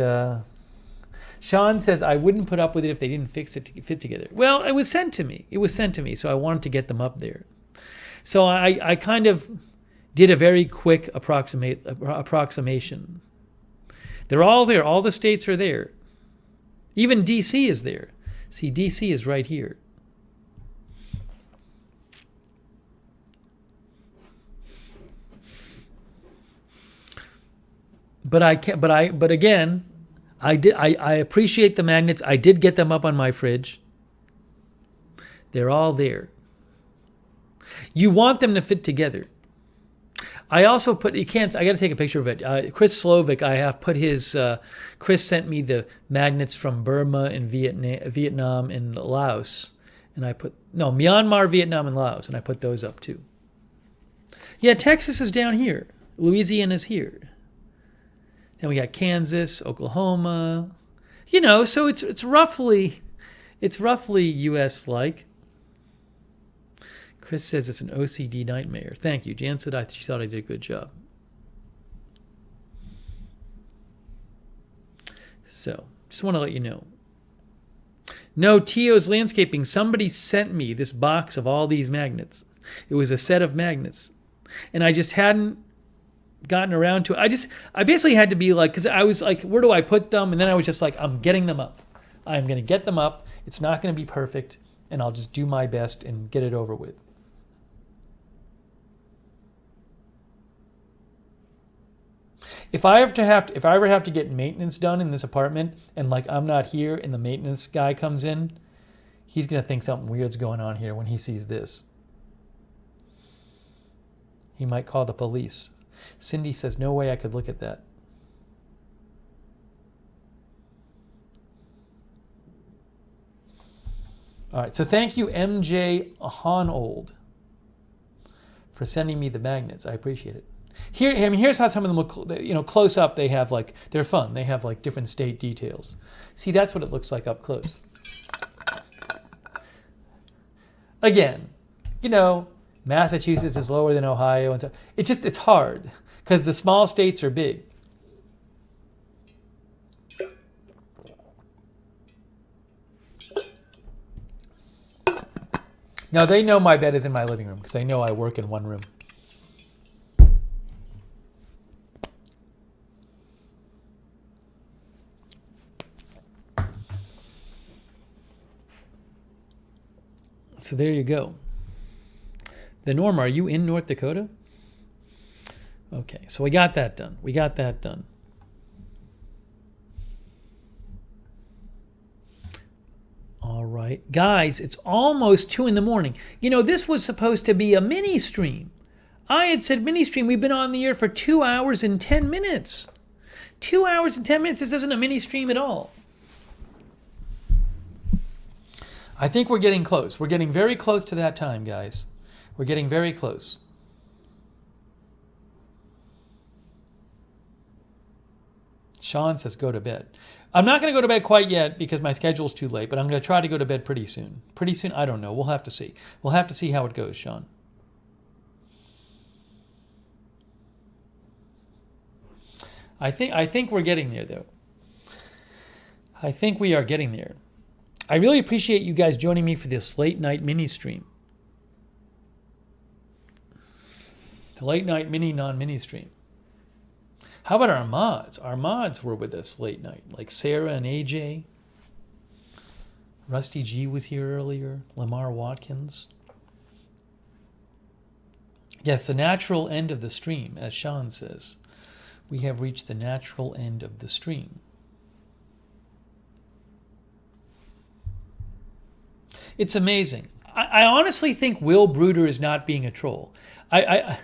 Sean says, I wouldn't put up with it if they didn't fix it to fit together. Well, it was sent to me. So I wanted to get them up there. So I kind of did a very quick approximation. They're all there. All the states are there. Even D.C. is there. See, D.C. is right here. But again, I appreciate the magnets. I did get them up on my fridge. They're all there. You want them to fit together. I also put, I got to take a picture of it. Chris Slovic, I have put his, Chris sent me the magnets from Burma and Vietnam and Laos. And Myanmar, Vietnam, and Laos. And I put those up too. Yeah, Texas is down here. Louisiana's here. Then we got Kansas, Oklahoma. So it's roughly U.S. like. Chris says it's an OCD nightmare. Thank you. Jan said she thought I did a good job. So, just want to let you know. No, Tio's Landscaping. Somebody sent me this box of all these magnets. It was a set of magnets. And I just hadn't gotten around to it. I basically had to be like, because I was like, where do I put them? And then I was just like, I'm getting them up. I'm going to get them up. It's not going to be perfect. And I'll just do my best and get it over with. If I ever have to get maintenance done in this apartment and like I'm not here and the maintenance guy comes in, he's going to think something weird's going on here when he sees this. He might call the police. Cindy says, no way I could look at that. All right, so thank you, MJ Honold, for sending me the magnets. I appreciate it. Here's how some of them look, close up. They have they're fun. They have different state details. See, that's what it looks like up close. Again, Massachusetts is lower than Ohio, and so it's hard because the small states are big. Now they know my bed is in my living room because they know I work in one room. So there you go. The Norm, are you in North Dakota? Okay, so we got that done. All right. Guys, it's almost 2 a.m. This was supposed to be a mini stream. I had said mini stream. We've been on the air for 2 hours and 10 minutes. 2 hours and 10 minutes. This isn't a mini stream at all. I think we're getting close. We're getting very close to that time, guys. We're getting very close. Sean says go to bed. I'm not going to go to bed quite yet because my schedule's too late, but I'm going to try to go to bed pretty soon. Pretty soon? I don't know. We'll have to see. We'll have to see how it goes, Sean. I think we're getting there, though. I think we are getting there. I really appreciate you guys joining me for this late night mini stream. The late night non-mini stream. How about our mods? Our mods were with us late night, like Sarah and AJ. Rusty G was here earlier. Lamar Watkins. Yes, the natural end of the stream, as Sean says. We have reached the natural end of the stream. It's amazing. I honestly think Will Bruder is not being a troll. I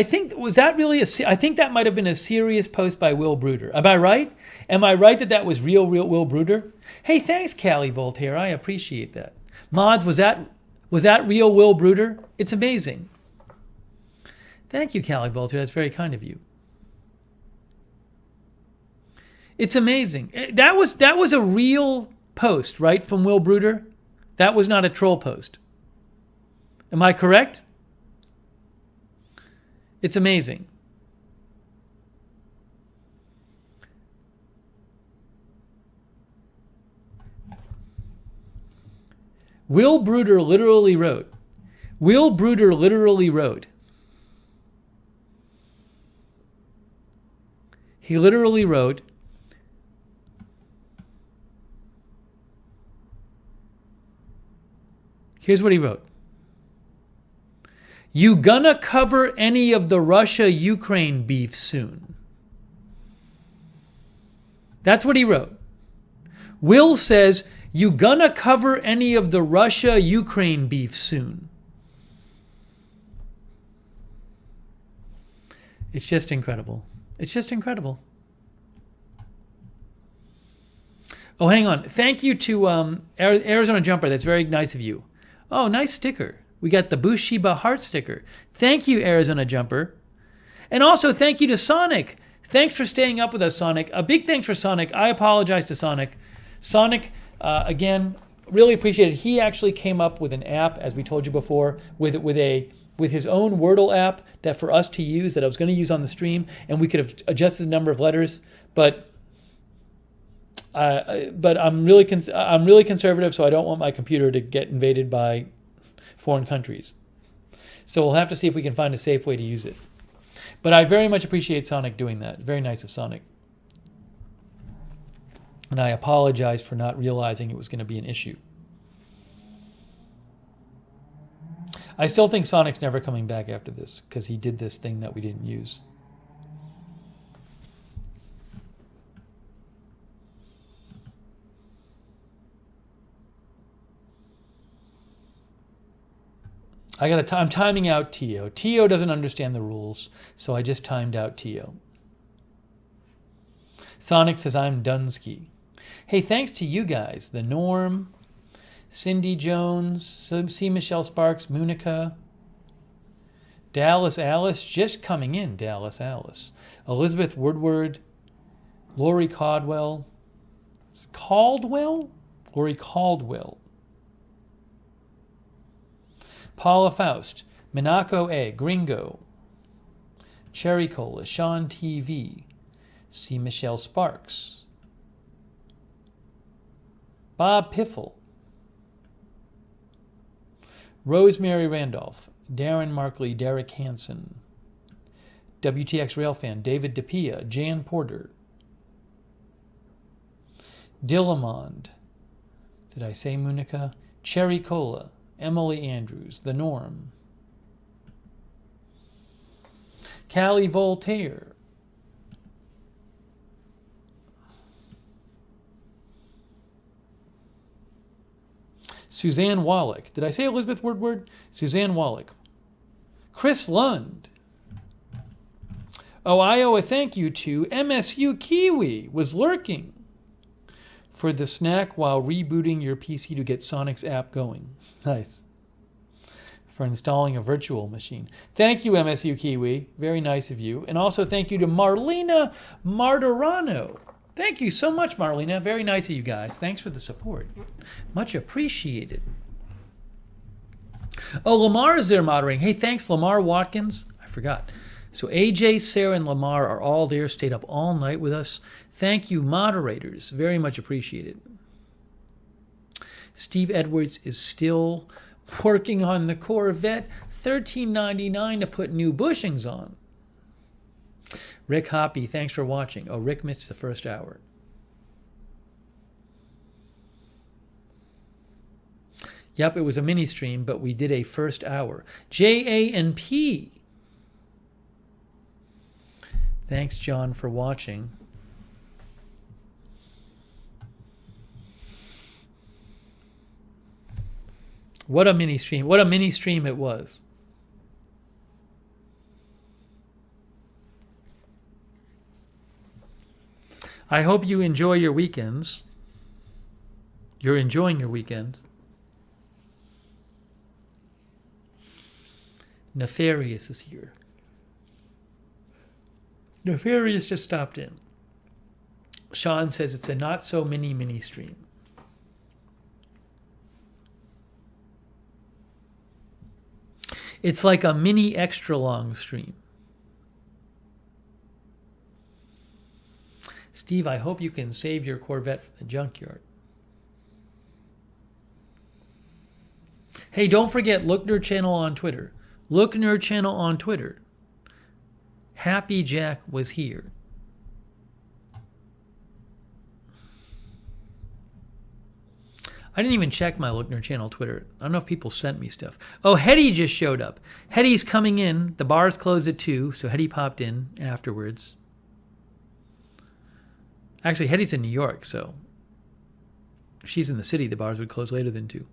think that might have been a serious post by Will Bruder. Am I right? Am I right that that was real Will Bruder? Hey, thanks, Callie Voltaire. I appreciate that. Mods, was that real Will Bruder? It's amazing. Thank you, Callie Voltaire. That's very kind of you. It's amazing. That was a real post, right, from Will Bruder? That was not a troll post. Am I correct? It's amazing. Will Bruder literally wrote. He literally wrote, here's what he wrote. You gonna cover any of the Russia-Ukraine beef soon? That's what he wrote. Will says, you gonna cover any of the Russia-Ukraine beef soon? It's just incredible. It's just incredible. Oh, hang on. Thank you to Arizona Jumper. That's very nice of you. Oh, nice sticker. We got the Bushiba heart sticker. Thank you, Arizona Jumper. And also thank you to Sonnik. Thanks for staying up with us, Sonnik. A big thanks for Sonnik. I apologize to Sonnik. Sonnik, again, really appreciate it. He actually came up with an app, as we told you before, with his own Wordle app that for us to use, that I was going to use on the stream, and we could have adjusted the number of letters, but I'm really conservative, so I don't want my computer to get invaded by foreign countries. So we'll have to see if we can find a safe way to use it. But I very much appreciate Sonnik doing that. Very nice of Sonnik. And I apologize for not realizing it was going to be an issue. I still think Sonic's never coming back after this because he did this thing that we didn't use. I'm timing out Tio. Tio doesn't understand the rules, so I just timed out Tio. Sonic says I'm Dunsky. Hey, thanks to you guys. The Norm, Cindy Jones, C. Michelle Sparks, Munica, Dallas Alice, just coming in, Dallas Alice. Elizabeth Woodward, Lori Caldwell. Lori Caldwell. Paula Faust, Minako A, Gringo, Cherry Cola, Sean TV, C. Michelle Sparks, Bob Piffle, Rosemary Randolph, Darren Markley, Derek Hansen, WTX Railfan, David DePia, Jan Porter, Dillamond, did I say Munica? Cherry Cola, Emily Andrews, The Norm, Callie Voltaire, Suzanne Wallach. Did I say Elizabeth Woodward? Suzanne Wallach. Chris Lund. Oh, I owe a thank you to MSU Kiwi was lurking for the snack while rebooting your PC to get Sonic's app going. Nice. For installing a virtual machine. Thank you, MSU Kiwi. Very nice of you. And also thank you to Marlena Martirano. Thank you so much, Marlena. Very nice of you guys. Thanks for the support. Much appreciated. Oh, Lamar is there moderating. Hey, thanks, Lamar Watkins. I forgot. So AJ, Sarah, and Lamar are all there, stayed up all night with us. Thank you, moderators. Very much appreciated. Steve Edwards is still working on the Corvette. $13.99 to put new bushings on. Rick Hoppy, thanks for watching. Oh, Rick missed the first hour. Yep, it was a mini stream, but we did a first hour. JANP. Thanks, John, for watching. What a mini stream. What a mini stream it was. I hope you enjoy your weekends. You're enjoying your weekends. Nefarious is here. Nefarious just stopped in. Sean says it's a not so mini stream. It's like a mini extra long stream. Steve, I hope you can save your Corvette from the junkyard. Hey, don't forget Lookner channel on Twitter. Lookner channel on Twitter. Happy Jack was here. I didn't even check my Lookner channel Twitter. I don't know if people sent me stuff. Oh, Hetty just showed up. Hetty's coming in. The bars closed at 2, so Hetty popped in afterwards. Actually, Hetty's in New York, so if she's in the city, the bars would close later than 2.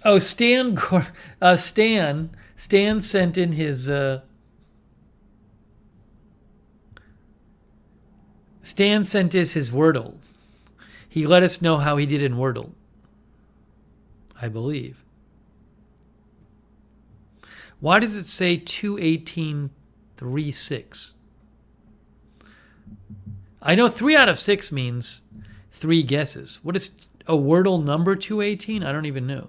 Oh, Stan sent in his Stan sent us his Wordle. He let us know how he did in Wordle, I believe. Why does it say 21836? I know 3 out of 6 means 3 guesses. What is a Wordle number 218? I don't even know.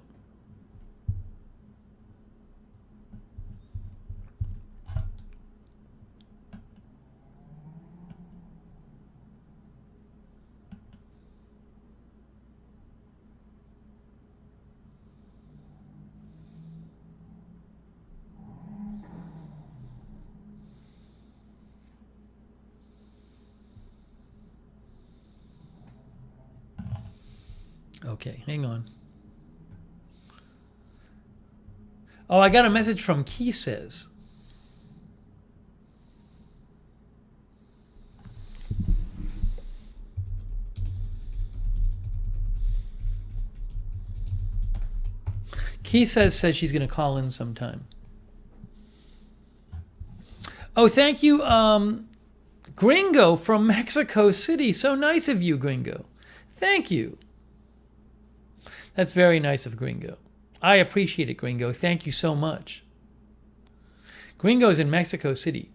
Okay, hang on. Oh, I got a message from Key Says. Key says she's going to call in sometime. Oh, thank you, Gringo from Mexico City. So nice of you, Gringo. Thank you. That's very nice of Gringo. I appreciate it, Gringo. Thank you so much. Gringo's in Mexico City.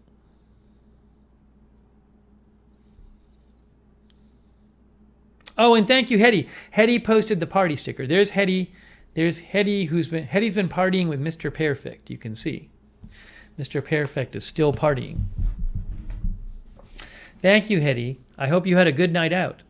Oh, and thank you, Hetty. Hetty posted the party sticker. There's Hetty. There's Hetty Hetty's been partying with Mr. Perfect. You can see. Mr. Perfect is still partying. Thank you, Hetty. I hope you had a good night out.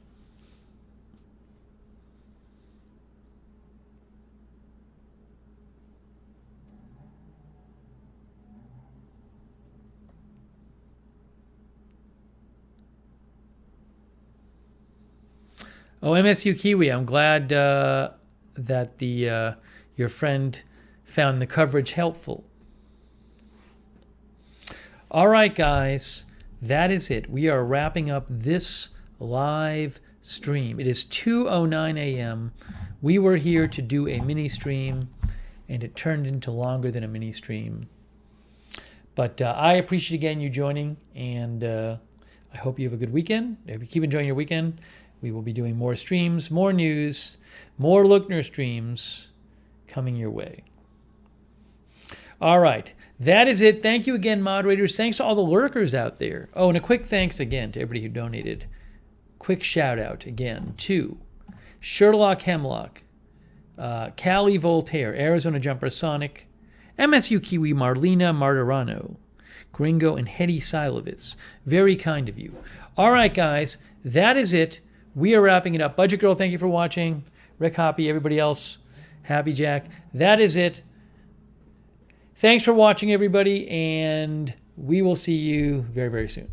Oh, MSU Kiwi, I'm glad that your friend found the coverage helpful. All right, guys, that is it. We are wrapping up this live stream. It is 2:09 a.m. We were here to do a mini stream, and it turned into longer than a mini stream. But I appreciate again you joining, and I hope you have a good weekend. If you keep enjoying your weekend, we will be doing more streams, more news, more Lookner streams coming your way. All right. That is it. Thank you again, moderators. Thanks to all the lurkers out there. Oh, and a quick thanks again to everybody who donated. Quick shout out again to Sherlock Hemlock, Callie Voltaire, Arizona Jumper Sonnik, MSU Kiwi Marlena Martirano, Gringo, and Hetty Silovitz. Very kind of you. All right, guys. That is it. We are wrapping it up. Budget Girl, thank you for watching. Rick Hoppy, everybody else, Happy Jack. That is it. Thanks for watching, everybody, and we will see you very, very soon.